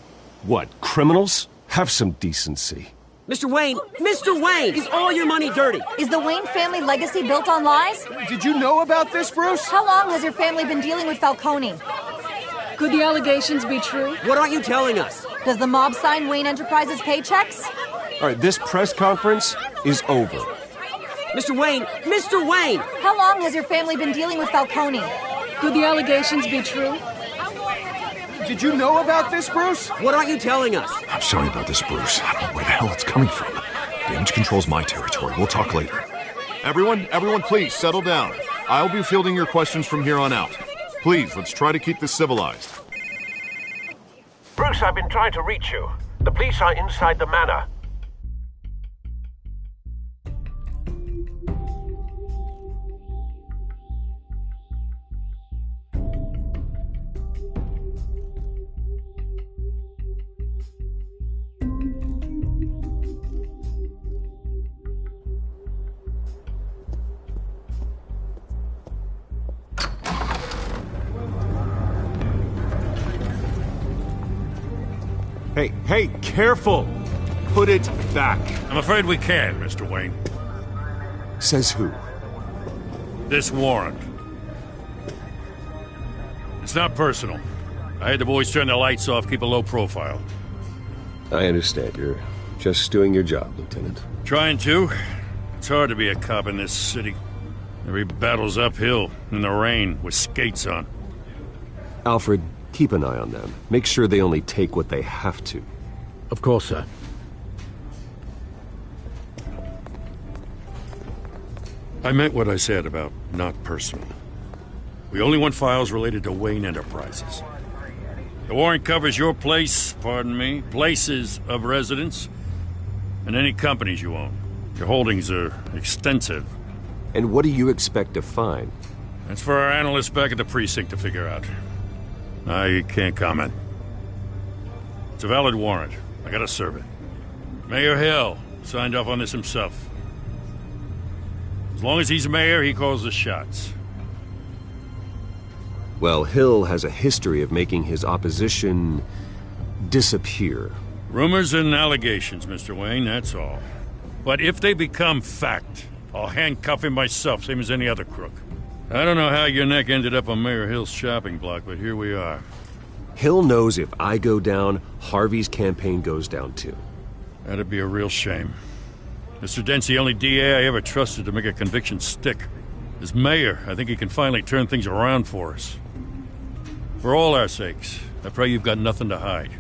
what, criminals? Have some decency. Mr. Wayne! Mr. Wayne! Is all your money dirty? Is the Wayne family legacy built on lies? Did you know about this, Bruce? How long has your family been dealing with Falcone? Could the allegations be true? What aren't you telling us? Does the mob sign Wayne Enterprises paychecks? All right, this press conference is over. Mr. Wayne! Mr. Wayne! How long has your family been dealing with Falcone? Could the allegations be true? Did you know about this, Bruce? What aren't you telling us? I'm sorry about this, Bruce. I don't know where the hell it's coming from. Damage control's my territory. We'll talk later. Everyone, please settle down. I'll be fielding your questions from here on out. Please, let's try to keep this civilized. Bruce, I've been trying to reach you. The police are inside the manor. Hey, careful! Put it back. I'm afraid we can't, Mr. Wayne. Says who? This warrant. It's not personal. I had the boys turn the lights off, keep a low profile. I understand. You're just doing your job, Lieutenant. Trying to. It's hard to be a cop in this city. Every battle's uphill, in the rain, with skates on. Alfred, keep an eye on them. Make sure they only take what they have to. Of course, sir. I meant what I said about not personal. We only want files related to Wayne Enterprises. The warrant covers your place, pardon me, places of residence, and any companies you own. Your holdings are extensive. And what do you expect to find? That's for our analysts back at the precinct to figure out. I can't comment. It's a valid warrant. I gotta serve it. Mayor Hill signed off on this himself. As long as he's mayor, he calls the shots. Well, Hill has a history of making his opposition disappear. Rumors and allegations, Mr. Wayne, that's all. But if they become fact, I'll handcuff him myself, same as any other crook. I don't know how your neck ended up on Mayor Hill's shopping block, but here we are. Hill knows if I go down, Harvey's campaign goes down too. That'd be a real shame. Mr. Dent's the only DA I ever trusted to make a conviction stick. As mayor, I think he can finally turn things around for us. For all our sakes, I pray you've got nothing to hide.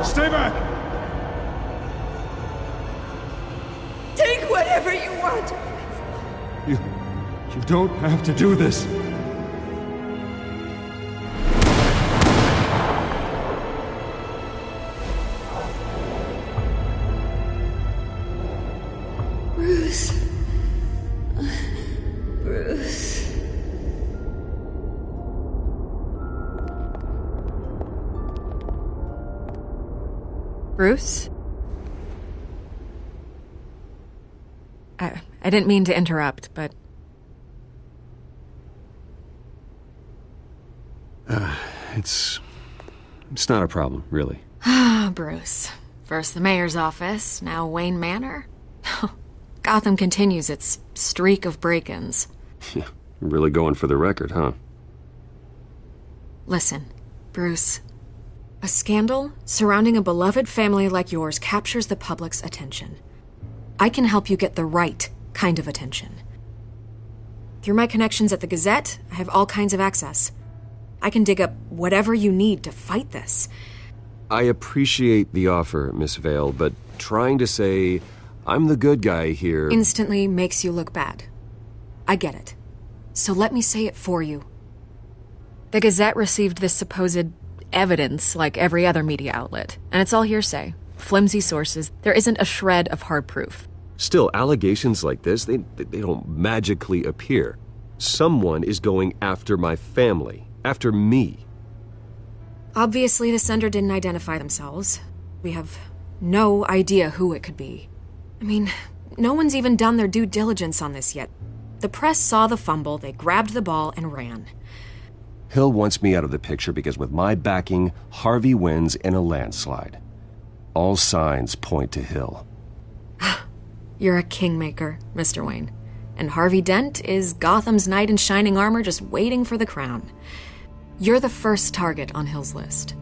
Stay back! Take whatever you want! You don't have to do this. Bruce. Bruce. Bruce? I didn't mean to interrupt, but... It's not a problem, really. Ah, Bruce. First the mayor's office, now Wayne Manor. Gotham continues its streak of break-ins. Yeah, really going for the record, huh? Listen, Bruce. A scandal surrounding a beloved family like yours captures the public's attention. I can help you get the right kind of attention. Through my connections at the Gazette, I have all kinds of access. I can dig up whatever you need to fight this. I appreciate the offer, Miss Vale, but trying to say I'm the good guy here... instantly makes you look bad. I get it. So let me say it for you. The Gazette received this supposed evidence like every other media outlet, and it's all hearsay. flimsy sources, there isn't a shred of hard proof. Still, allegations like this, they don't magically appear. Someone is going after my family, after me. Obviously, the sender didn't identify themselves. We have no idea who it could be. I mean, no one's even done their due diligence on this yet. The press saw the fumble, they grabbed the ball and ran. Hill wants me out of the picture because with my backing, Harvey wins in a landslide. All signs point to Hill. You're a kingmaker, Mr. Wayne. And Harvey Dent is Gotham's knight in shining armor just waiting for the crown. You're the first target on Hill's list.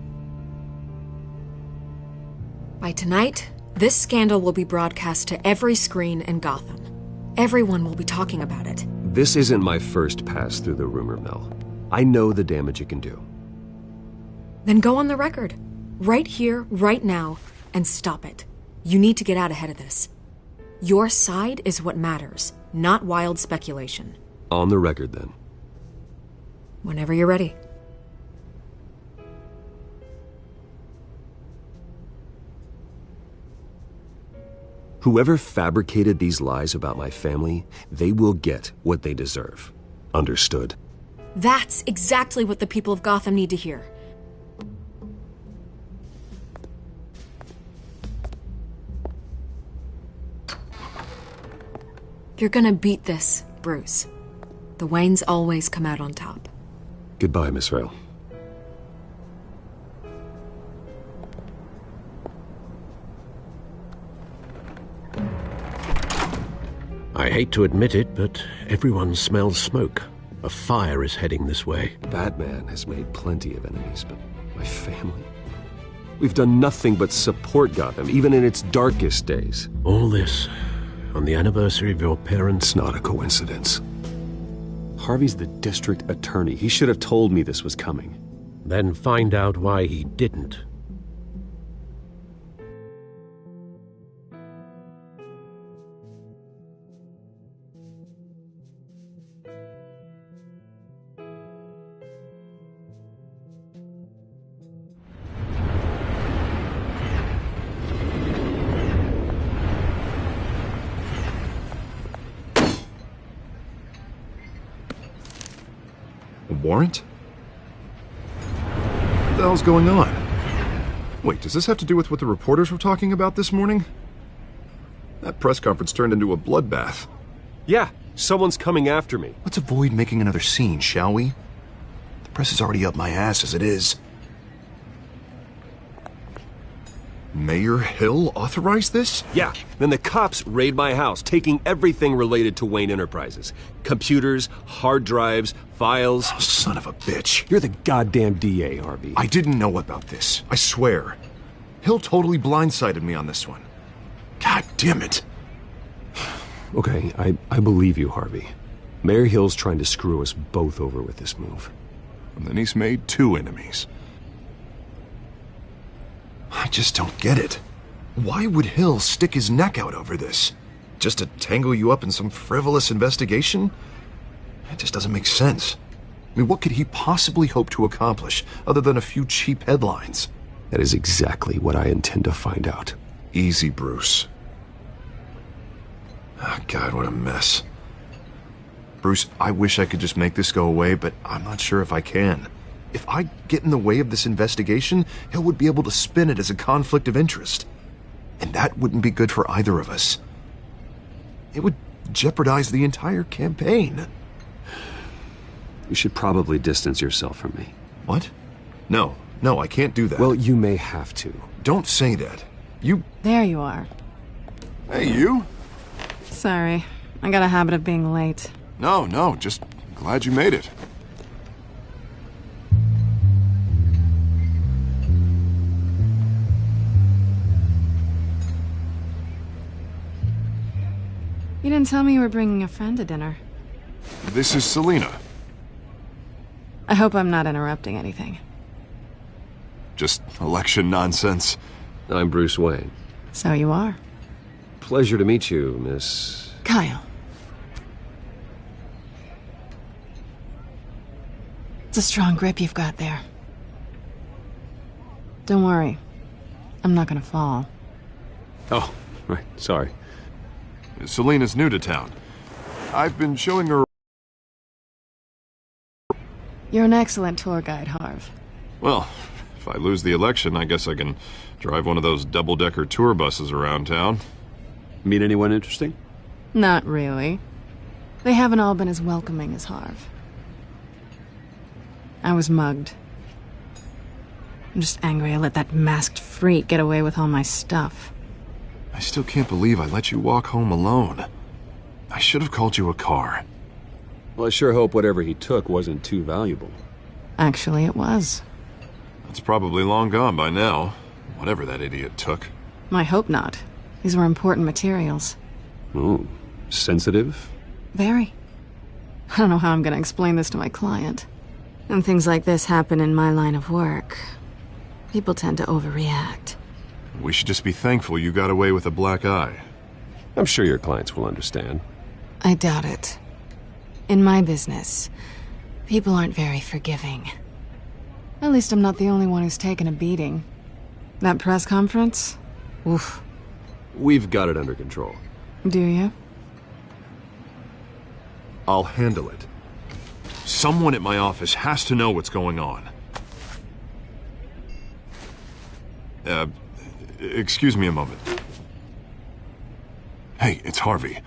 By tonight, this scandal will be broadcast to every screen in Gotham. Everyone will be talking about it. This isn't my first pass through the rumor mill. I know the damage it can do. Then go on the record. Right here, right now, and stop it. You need to get out ahead of this. Your side is what matters, not wild speculation. On the record, then. Whenever you're ready. Whoever fabricated these lies about my family, they will get what they deserve. Understood? That's exactly what the people of Gotham need to hear. You're gonna beat this, Bruce. The Waynes always come out on top. Goodbye, Miss Vale. I hate to admit it, but everyone smells smoke. A fire is heading this way. Batman has made plenty of enemies, but my family? We've done nothing but support Gotham, even in its darkest days. All this on the anniversary of your parents'... Not a coincidence. Harvey's the district attorney. He should have told me this was coming. Then find out why he didn't. Warrant? What the hell's going on? Wait, does this have to do with what the reporters were talking about this morning? That press conference turned into a bloodbath. Yeah, someone's coming after me. Let's avoid making another scene, shall we? The press is already up my ass as it is. Mayor Hill authorized this? Yeah, then the cops raid my house, taking everything related to Wayne Enterprises. Computers, hard drives, files. Oh, son of a bitch. You're the goddamn DA, Harvey. I didn't know about this. I swear. Hill totally blindsided me on this one. God damn it. Okay, I believe you, Harvey. Mayor Hill's trying to screw us both over with this move. And then he's made 2 enemies. I just don't get it. Why would Hill stick his neck out over this? Just to tangle you up in some frivolous investigation? It just doesn't make sense. I mean, what could he possibly hope to accomplish other than a few cheap headlines? That is exactly what I intend to find out. Easy, Bruce. Oh, God, what a mess. Bruce, I wish I could just make this go away, but I'm not sure if I can. If I get in the way of this investigation, Hill would be able to spin it as a conflict of interest. And that wouldn't be good for either of us. It would jeopardize the entire campaign. You should probably distance yourself from me. What? No, I can't do that. Well, you may have to. Don't say that. You... There you are. Hey, you? Sorry. I got a habit of being late. No, just glad you made it. You didn't tell me you were bringing a friend to dinner. This is Selina. I hope I'm not interrupting anything. Just election nonsense. I'm Bruce Wayne. So you are. Pleasure to meet you, Miss... Kyle. It's a strong grip you've got there. Don't worry. I'm not gonna fall. Oh, right. Sorry. Selena's new to town. I've been showing her... You're an excellent tour guide, Harv. Well, if I lose the election, I guess I can drive one of those double-decker tour buses around town. Meet anyone interesting? Not really. They haven't all been as welcoming as Harv. I was mugged. I'm just angry I let that masked freak get away with all my stuff. I still can't believe I let you walk home alone. I should have called you a car. Well, I sure hope whatever he took wasn't too valuable. Actually, it was. It's probably long gone by now, whatever that idiot took. I hope not. These were important materials. Ooh, sensitive? Very. I don't know how I'm going to explain this to my client. When things like this happen in my line of work, people tend to overreact. We should just be thankful you got away with a black eye. I'm sure your clients will understand. I doubt it. In my business, people aren't very forgiving. At least I'm not the only one who's taken a beating. That press conference? Oof. We've got it under control. Do you? I'll handle it. Someone at my office has to know what's going on. Excuse me a moment. Hey, it's Harvey.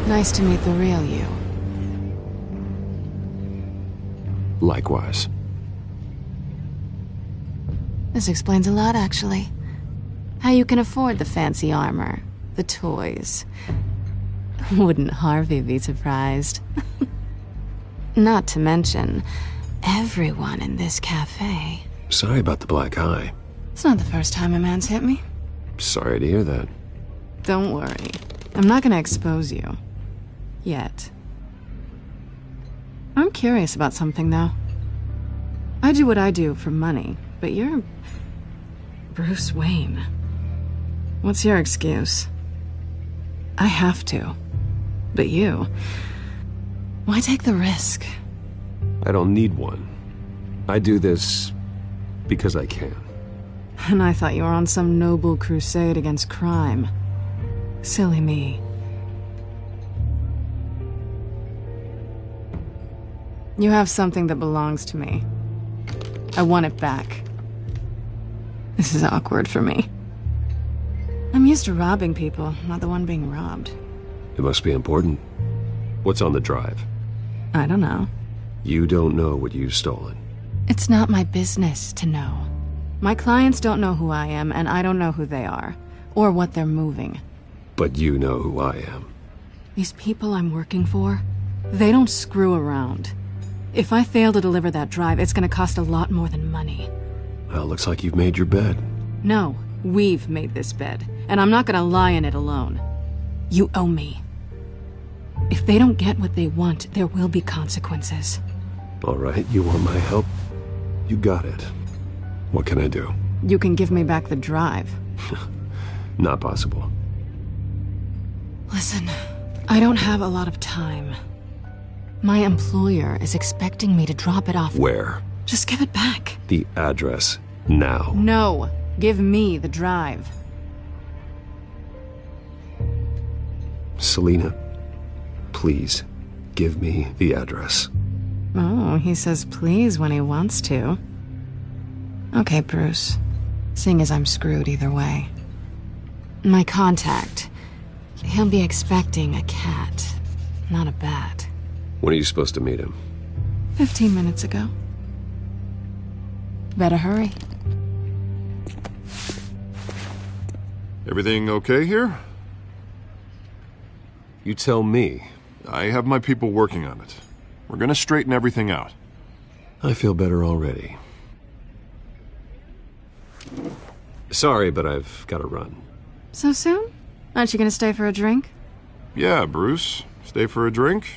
Nice to meet the real you. Likewise. This explains a lot, actually. How you can afford the fancy armor, the toys. Wouldn't Harvey be surprised? Not to mention, everyone in this cafe. Sorry about the black eye. It's not the first time a man's hit me. Sorry to hear that. Don't worry. I'm not gonna expose you. Yet. I'm curious about something, though. I do what I do for money, but you're... Bruce Wayne. What's your excuse? I have to. But you... Why take the risk? I don't need one. I do this because I can. And I thought you were on some noble crusade against crime. Silly me. You have something that belongs to me. I want it back. This is awkward for me. I'm used to robbing people, not the one being robbed. It must be important. What's on the drive? I don't know. You don't know what you've stolen. It's not my business to know. My clients don't know who I am, and I don't know who they are, or what they're moving. But you know who I am. These people I'm working for, they don't screw around. If I fail to deliver that drive, it's gonna cost a lot more than money. Well, looks like you've made your bed. No, we've made this bed, and I'm not gonna lie in it alone. You owe me. If they don't get what they want, there will be consequences. All right, you want my help? You got it. What can I do? You can give me back the drive. Not possible. Listen, I don't have a lot of time. My employer is expecting me to drop it off. Where? Just give it back. The address, now. No, give me the drive. Selena, please, give me the address. Oh, he says please when he wants to. Okay, Bruce. Seeing as I'm screwed either way. My contact. He'll be expecting a cat, not a bat. When are you supposed to meet him? 15 minutes ago. Better hurry. Everything okay here? You tell me. I have my people working on it. We're gonna straighten everything out. I feel better already. Sorry, but I've got to run. So soon? Aren't you gonna stay for a drink? Yeah, Bruce. Stay for a drink?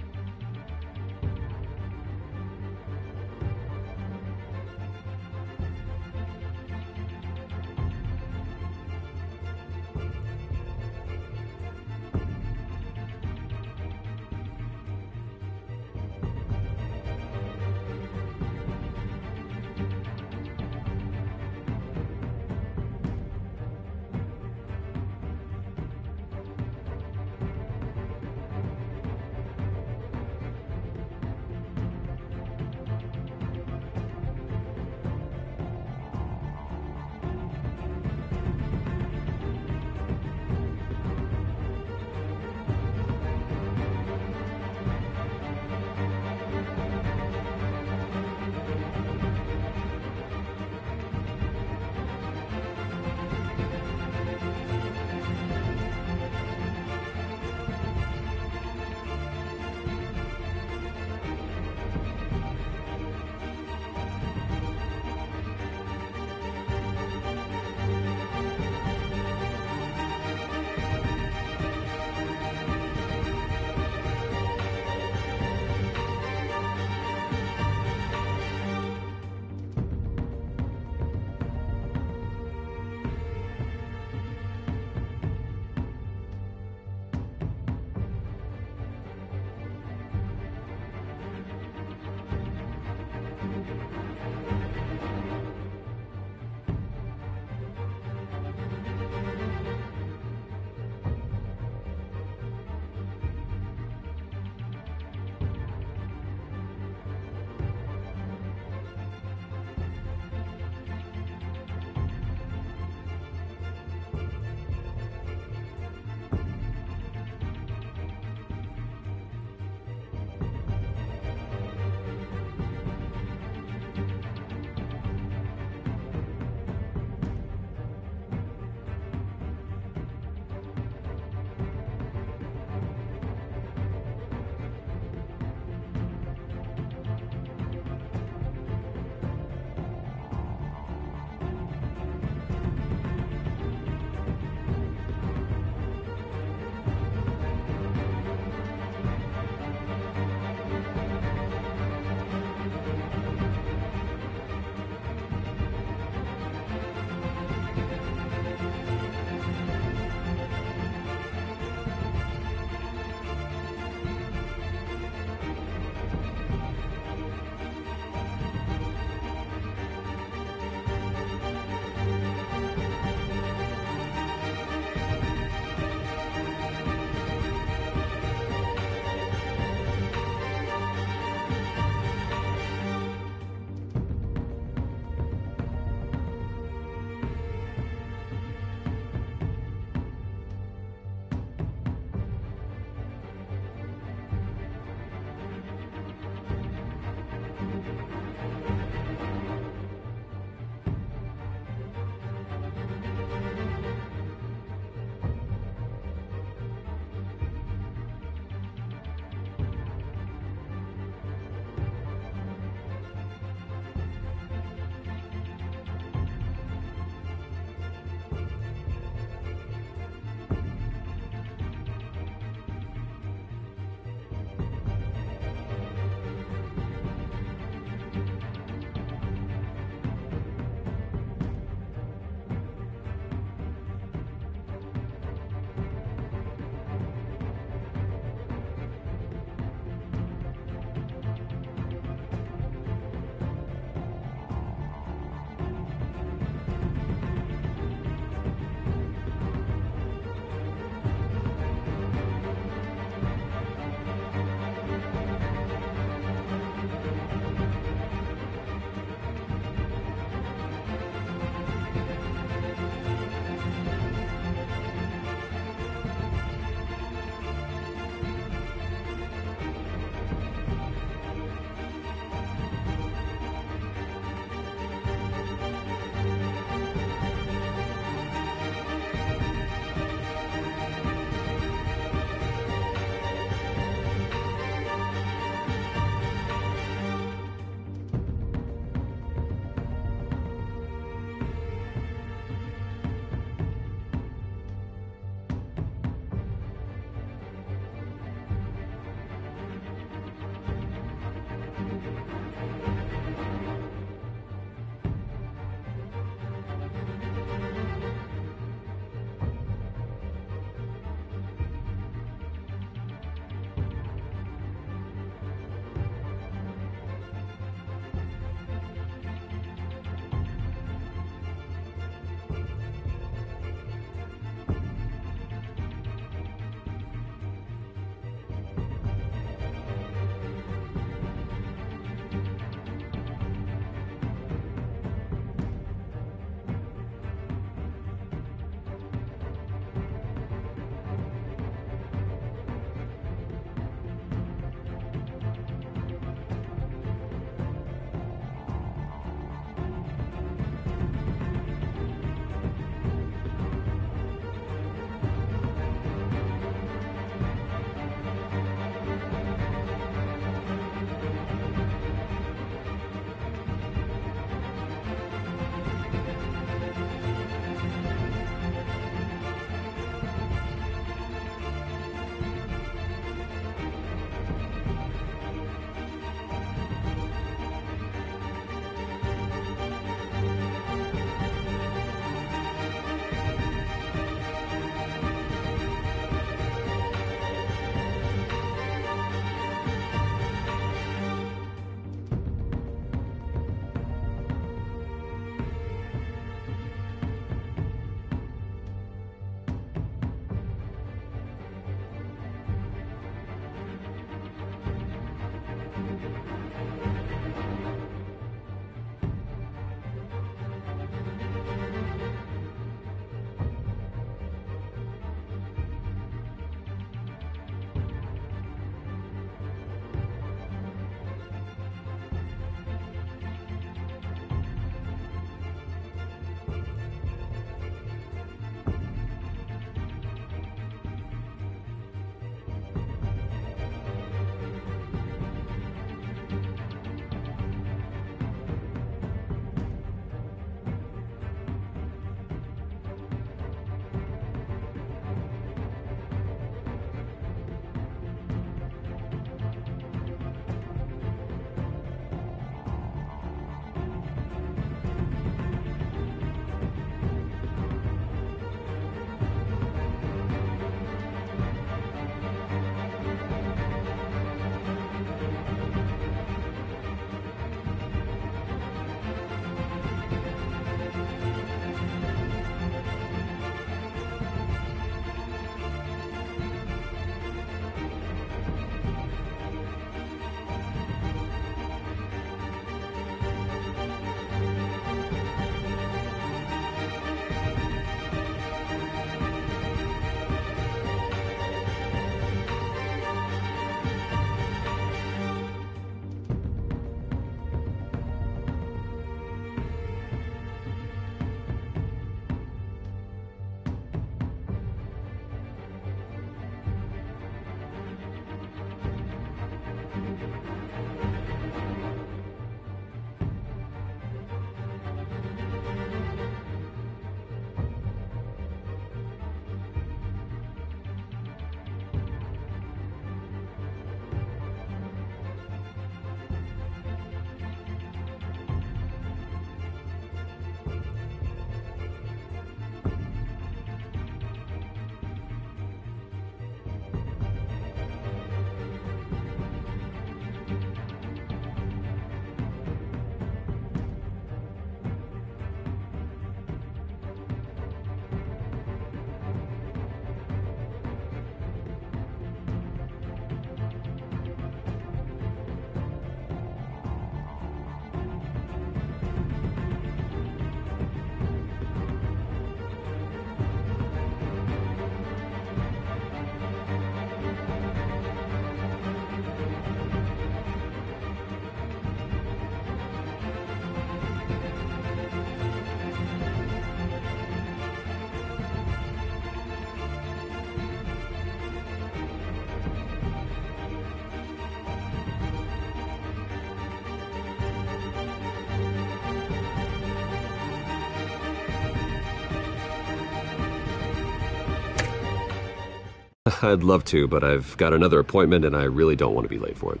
I'd love to, but I've got another appointment and I really don't want to be late for it.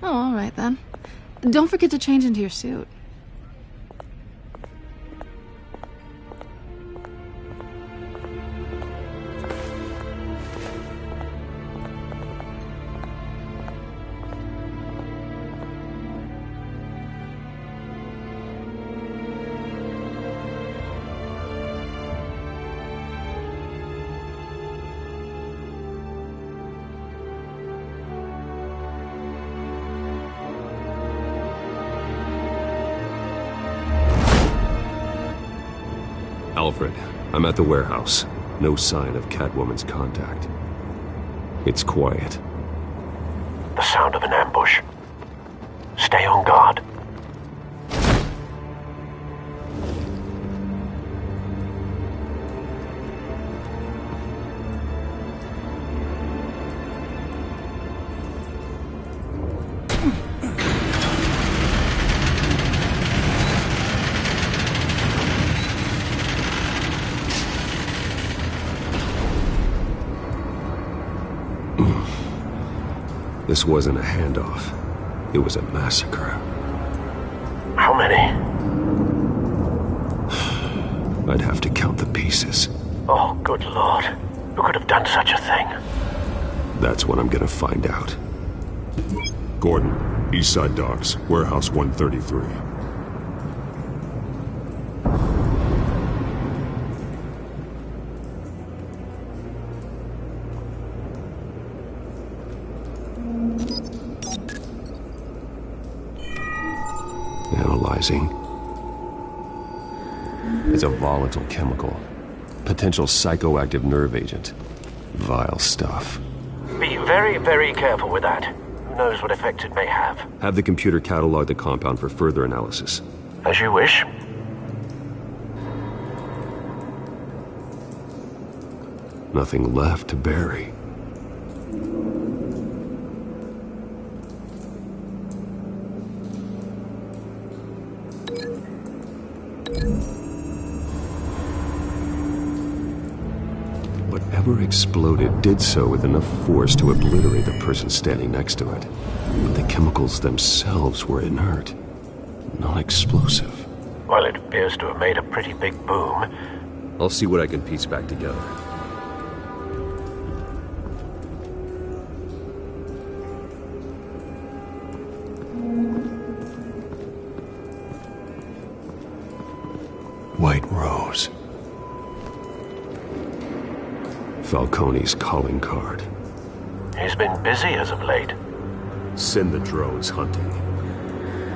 Oh, all right then. Don't forget to change into your suit. Alfred, I'm at the warehouse. No sign of Catwoman's contact. It's quiet. The sound of an ambush. Stay on guard. This wasn't a handoff. It was a massacre. How many? I'd have to count the pieces. Oh, good Lord. Who could have done such a thing? That's what I'm gonna find out. Gordon, Eastside Docks, Warehouse 133. Analyzing. It's a volatile chemical. Potential psychoactive nerve agent. Vile stuff. Be very, very careful with that. Who knows what effect it may have. Have the computer catalog the compound for further analysis. As you wish. Nothing left to bury. Whatever exploded did so with enough force to obliterate the person standing next to it. But the chemicals themselves were inert, non-explosive. Well, it appears to have made a pretty big boom. I'll see what I can piece back together. White Rose. Falcone's calling card. He's been busy as of late. Send the drones hunting.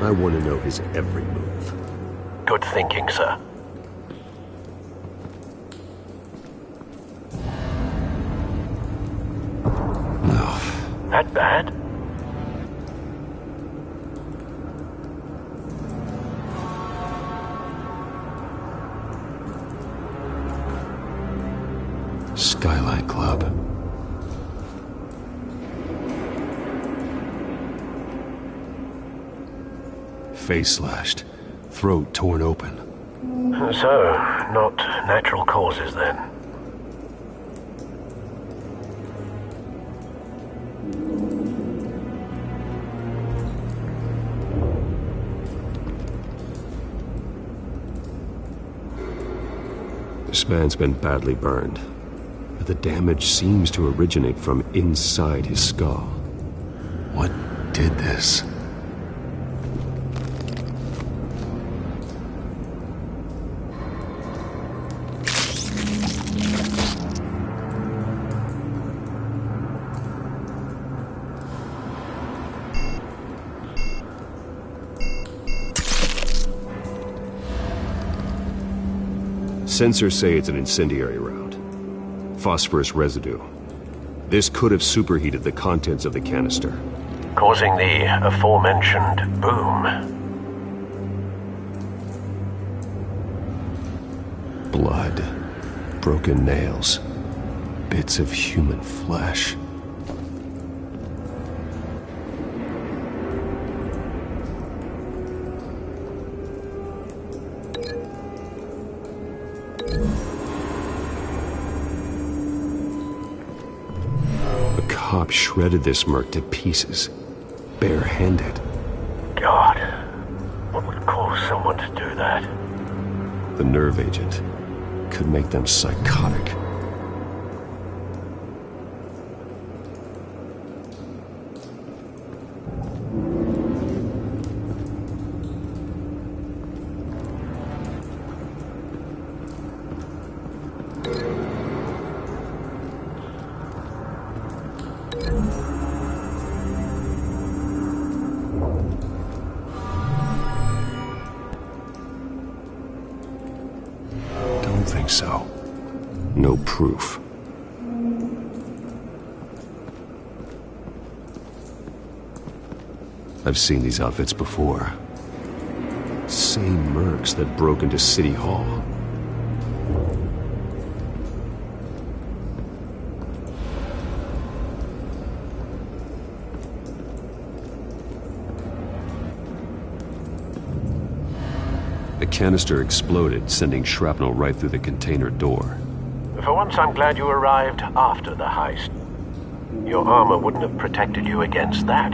I want to know his every move. Good thinking, sir. No. That bad? Skylight Club. Face slashed, throat torn open. So, not natural causes then. This man's been badly burned. The damage seems to originate from inside his skull. What did this? Sensors say it's an incendiary round. Phosphorus residue. This could have superheated the contents of the canister, causing the aforementioned boom. Blood, broken nails, bits of human flesh. cop shredded this merc to pieces, barehanded. God, what would cause someone to do that? The nerve agent could make them psychotic. So, no proof. I've seen these outfits before. Same mercs that broke into City Hall. The canister exploded, sending shrapnel right through the container door. For once, I'm glad you arrived after the heist. Your armor wouldn't have protected you against that.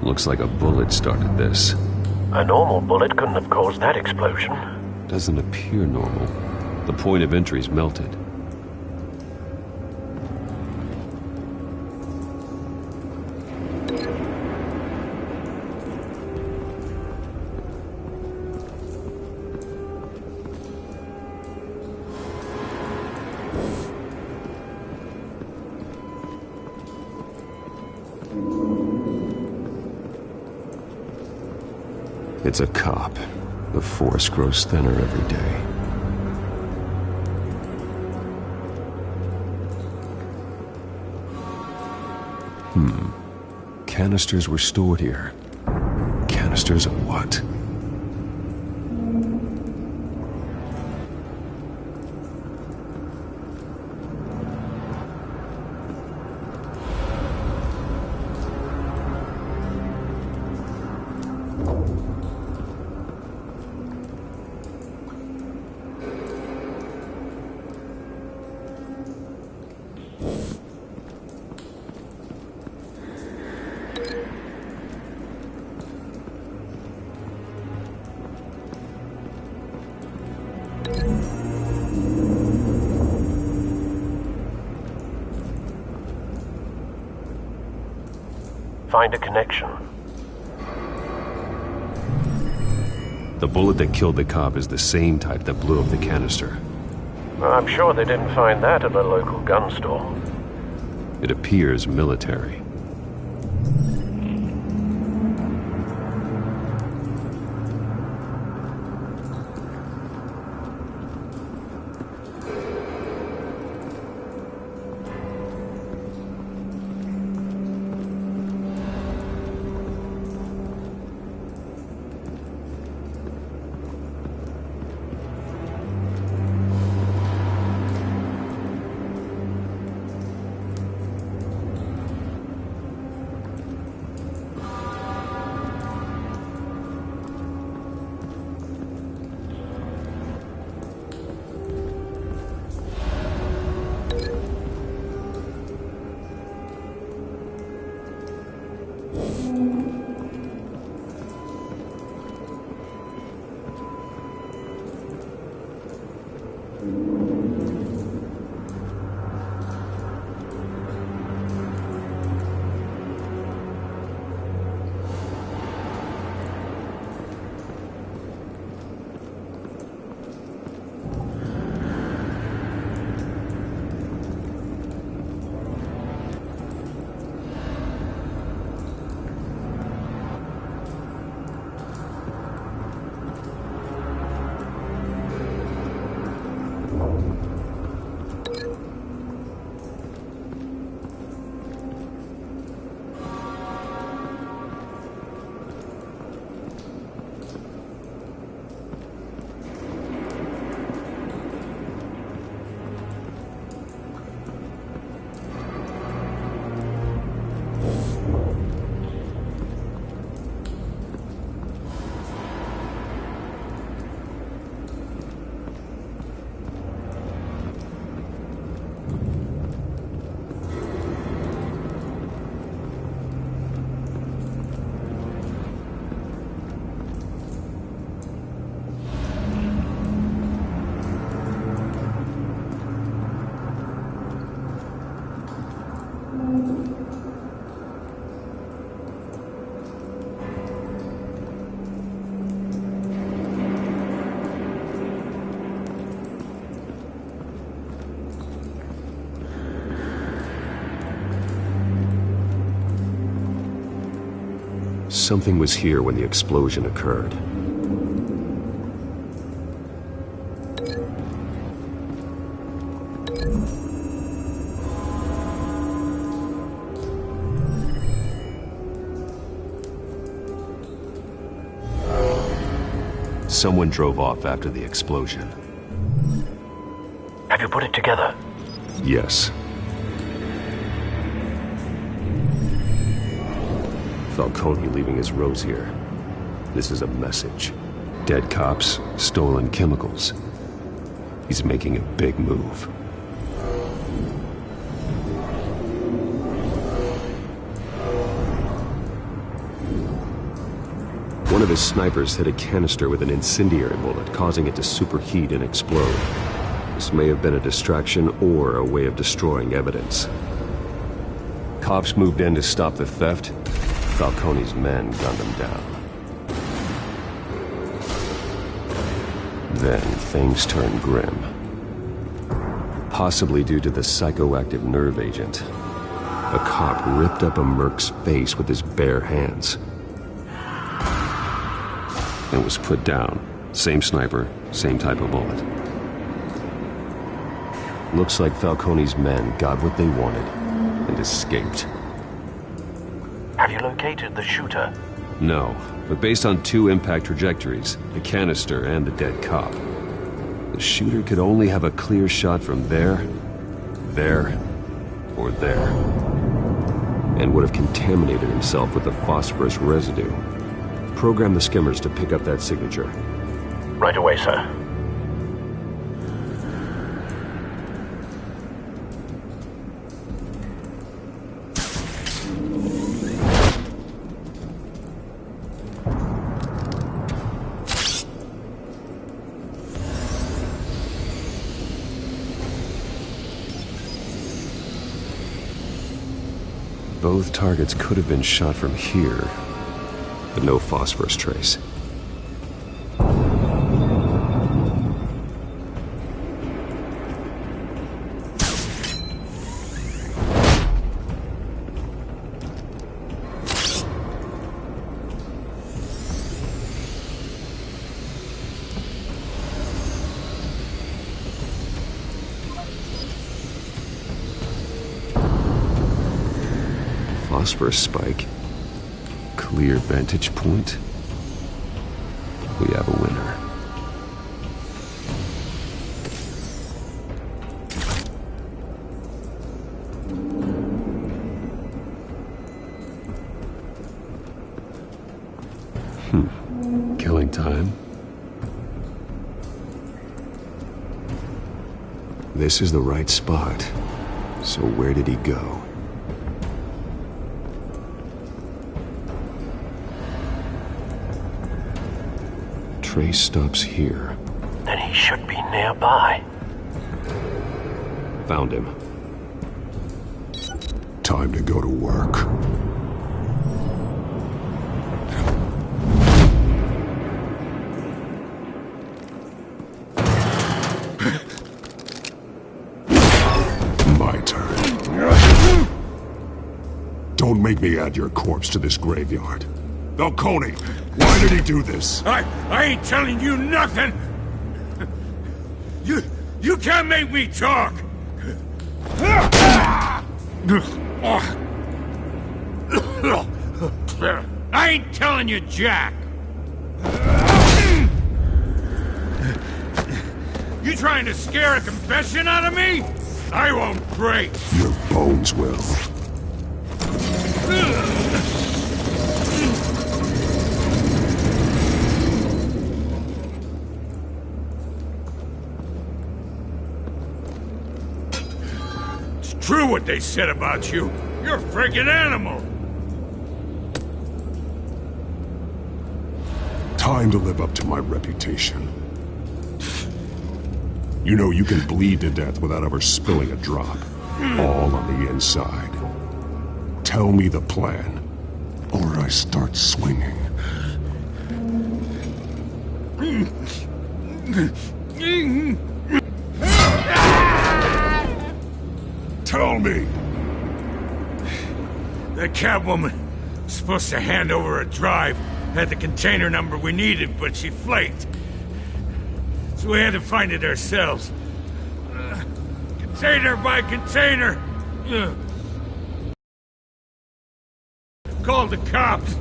Looks like a bullet started this. A normal bullet couldn't have caused that explosion. Doesn't appear normal. The point of entry's melted. It's a cop. The force grows thinner every day. Canisters were stored here. Canisters of what? Find a connection. The bullet that killed the cop is the same type that blew up the canister. Well, I'm sure they didn't find that at a local gun store. It appears military. something was here when the explosion occurred. Someone drove off after the explosion. Have you put it together? Yes. Falcone leaving his rose here. This is a message. Dead cops, stolen chemicals. He's making a big move. One of his snipers hit a canister with an incendiary bullet, causing it to superheat and explode. This may have been a distraction or a way of destroying evidence. Cops moved in to stop the theft. Falcone's men gunned him down. Then things turned grim. Possibly due to the psychoactive nerve agent. A cop ripped up a merc's face with his bare hands. And was put down. Same sniper, same type of bullet. Looks like Falcone's men got what they wanted and escaped. Have you located the shooter? No, but based on two impact trajectories, the canister and the dead cop, the shooter could only have a clear shot from there, or there, and would have contaminated himself with the phosphorus residue. Program the skimmers to pick up that signature. Right away, sir. Both targets could have been shot from here, but no phosphorus trace. Phosphorus spike. Clear vantage point. We have a winner. Killing time. This is the right spot. So where did he go? Trace stops here. Then he should be nearby. Found him. Time to go to work. My turn. Don't make me add your corpse to this graveyard. Falcone, why did he do this? I ain't telling you nothing! You can't make me talk! I ain't telling you jack! You trying to scare a confession out of me? I won't break! Your bones will. True what they said about you. You're a friggin' animal. Time to live up to my reputation. You know you can bleed to death without ever spilling a drop. All on the inside. Tell me the plan, or I start swinging. Tell me! The Catwoman Supposed to hand over a drive. Had the container number we needed, but she flaked. So we had to find it ourselves. Container by container. Called the cops.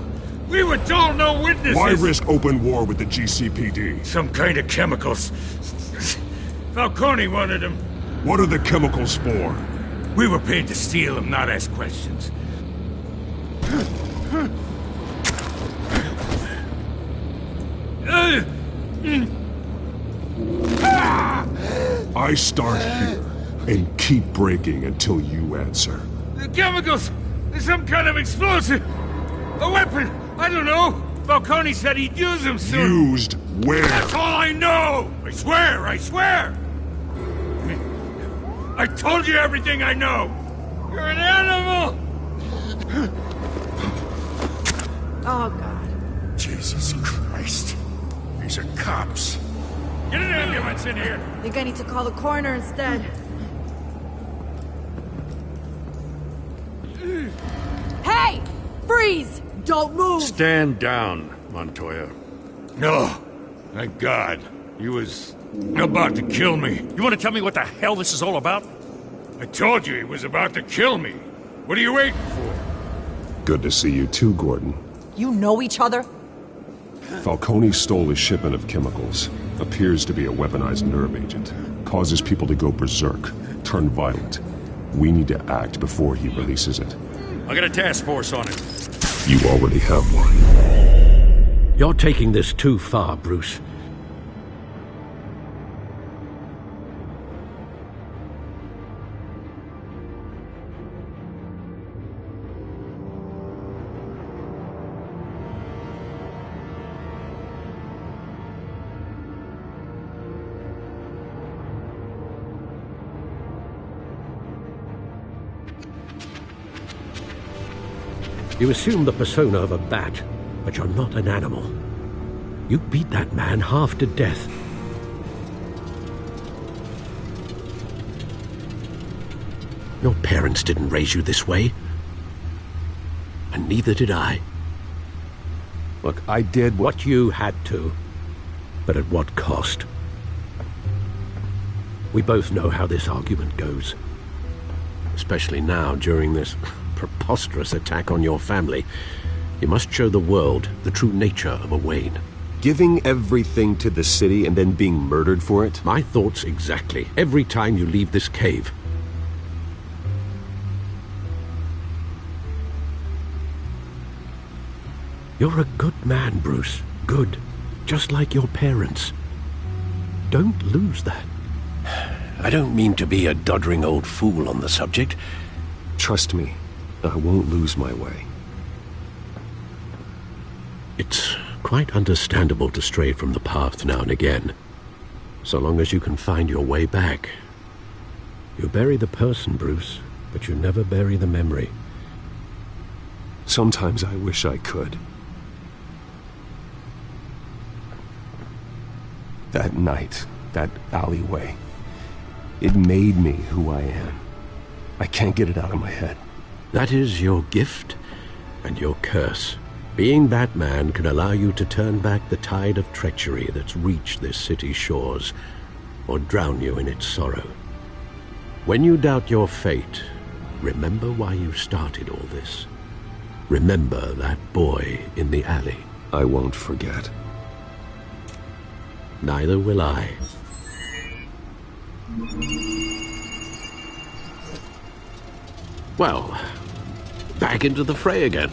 We were told no witnesses. Why risk open war with the GCPD? Some kind of chemicals. Falcone wanted them. What are the chemicals for? We were paid to steal them, not ask questions. I start here and keep breaking until you answer. The chemicals! There's some kind of explosive! A weapon! I don't know! Falcone said he'd use them soon! Used where? That's all I know! I swear! I swear! I told you everything I know! You're an animal! Oh, God. Jesus Christ. These are cops. Get an ambulance in here! I think I need to call the coroner instead. Hey! Freeze! Don't move! Stand down, Montoya. No. Thank God. He was about to kill me. You want to tell me what the hell this is all about? I told you he was about to kill me. What are you waiting for? Good to see you too, Gordon. You know each other? Falcone stole a shipment of chemicals. Appears to be a weaponized nerve agent. Causes people to go berserk, turn violent. We need to act before he releases it. I got a task force on it. You already have one. You're taking this too far, Bruce. You assume the persona of a bat, but you're not an animal. You beat that man half to death. Your parents didn't raise you this way. And neither did I. Look, I did what you had to. But at what cost? We both know how this argument goes. Especially now, during this preposterous attack on your family. You must show the world the true nature of a Wayne. Giving everything to the city and then being murdered for it? My thoughts exactly. Every time you leave this cave. You're a good man, Bruce. Good. Just like your parents. Don't lose that. I don't mean to be a doddering old fool on the subject. Trust me, I won't lose my way. It's quite understandable to stray from the path now and again, so long as you can find your way back. You bury the person, Bruce, but you never bury the memory. Sometimes I wish I could. That night, that alleyway, it made me who I am. I can't get it out of my head. That is your gift and your curse. Being Batman can allow you to turn back the tide of treachery that's reached this city's shores, or drown you in its sorrow. When you doubt your fate, remember why you started all this. Remember that boy in the alley. I won't forget. Neither will I. Well, back into the fray again.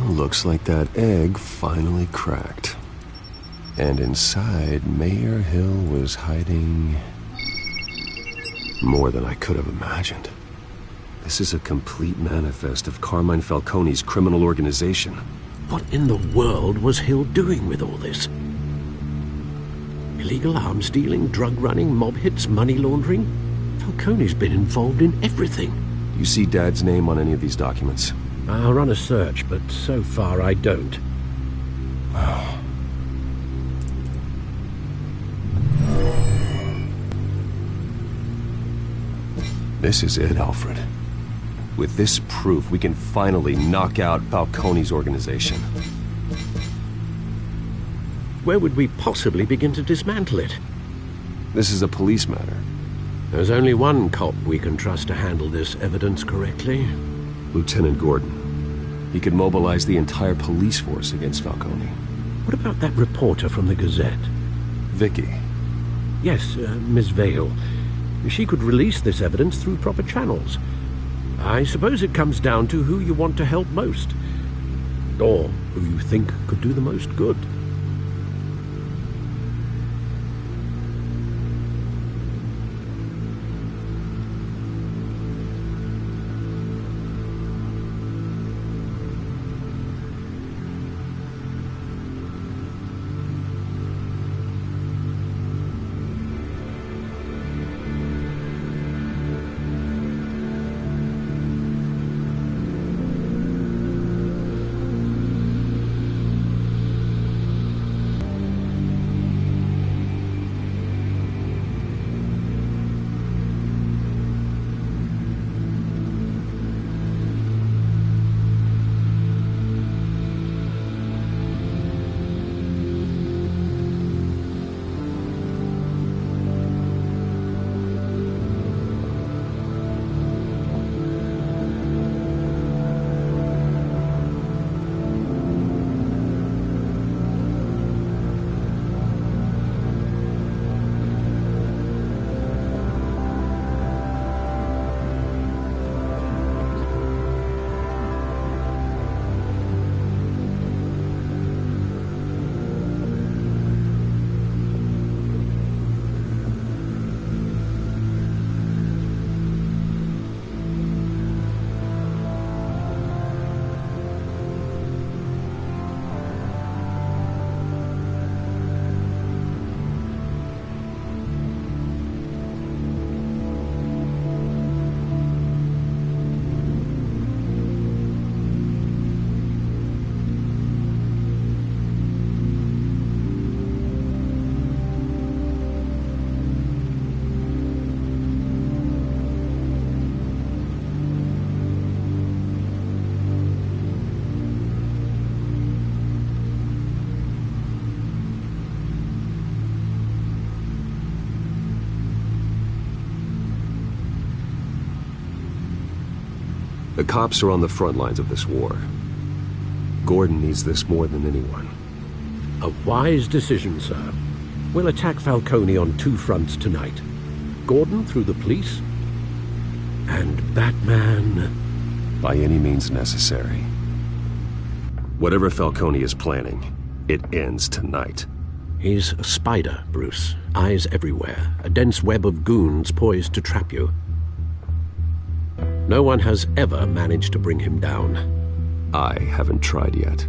Looks like that egg finally cracked. And inside, Mayor Hill was hiding more than I could have imagined. This is a complete manifest of Carmine Falcone's criminal organization. What in the world was Hill doing with all this? Illegal arms dealing, drug running, mob hits, money laundering? Falcone's been involved in everything. You see Dad's name on any of these documents? I'll run a search, but so far I don't. This is it, Alfred. With this proof, we can finally knock out Falcone's organization. Where would we possibly begin to dismantle it? This is a police matter. There's only one cop we can trust to handle this evidence correctly. Lieutenant Gordon. He could mobilize the entire police force against Falcone. What about that reporter from the Gazette? Vicky. Yes, Miss Vale. She could release this evidence through proper channels. I suppose it comes down to who you want to help most. Or who you think could do the most good. The cops are on the front lines of this war. Gordon needs this more than anyone. A wise decision, sir. We'll attack Falcone on two fronts tonight. Gordon through the police, and Batman... by any means necessary. Whatever Falcone is planning, it ends tonight. He's a spider, Bruce. Eyes everywhere. A dense web of goons poised to trap you. No one has ever managed to bring him down. I haven't tried yet.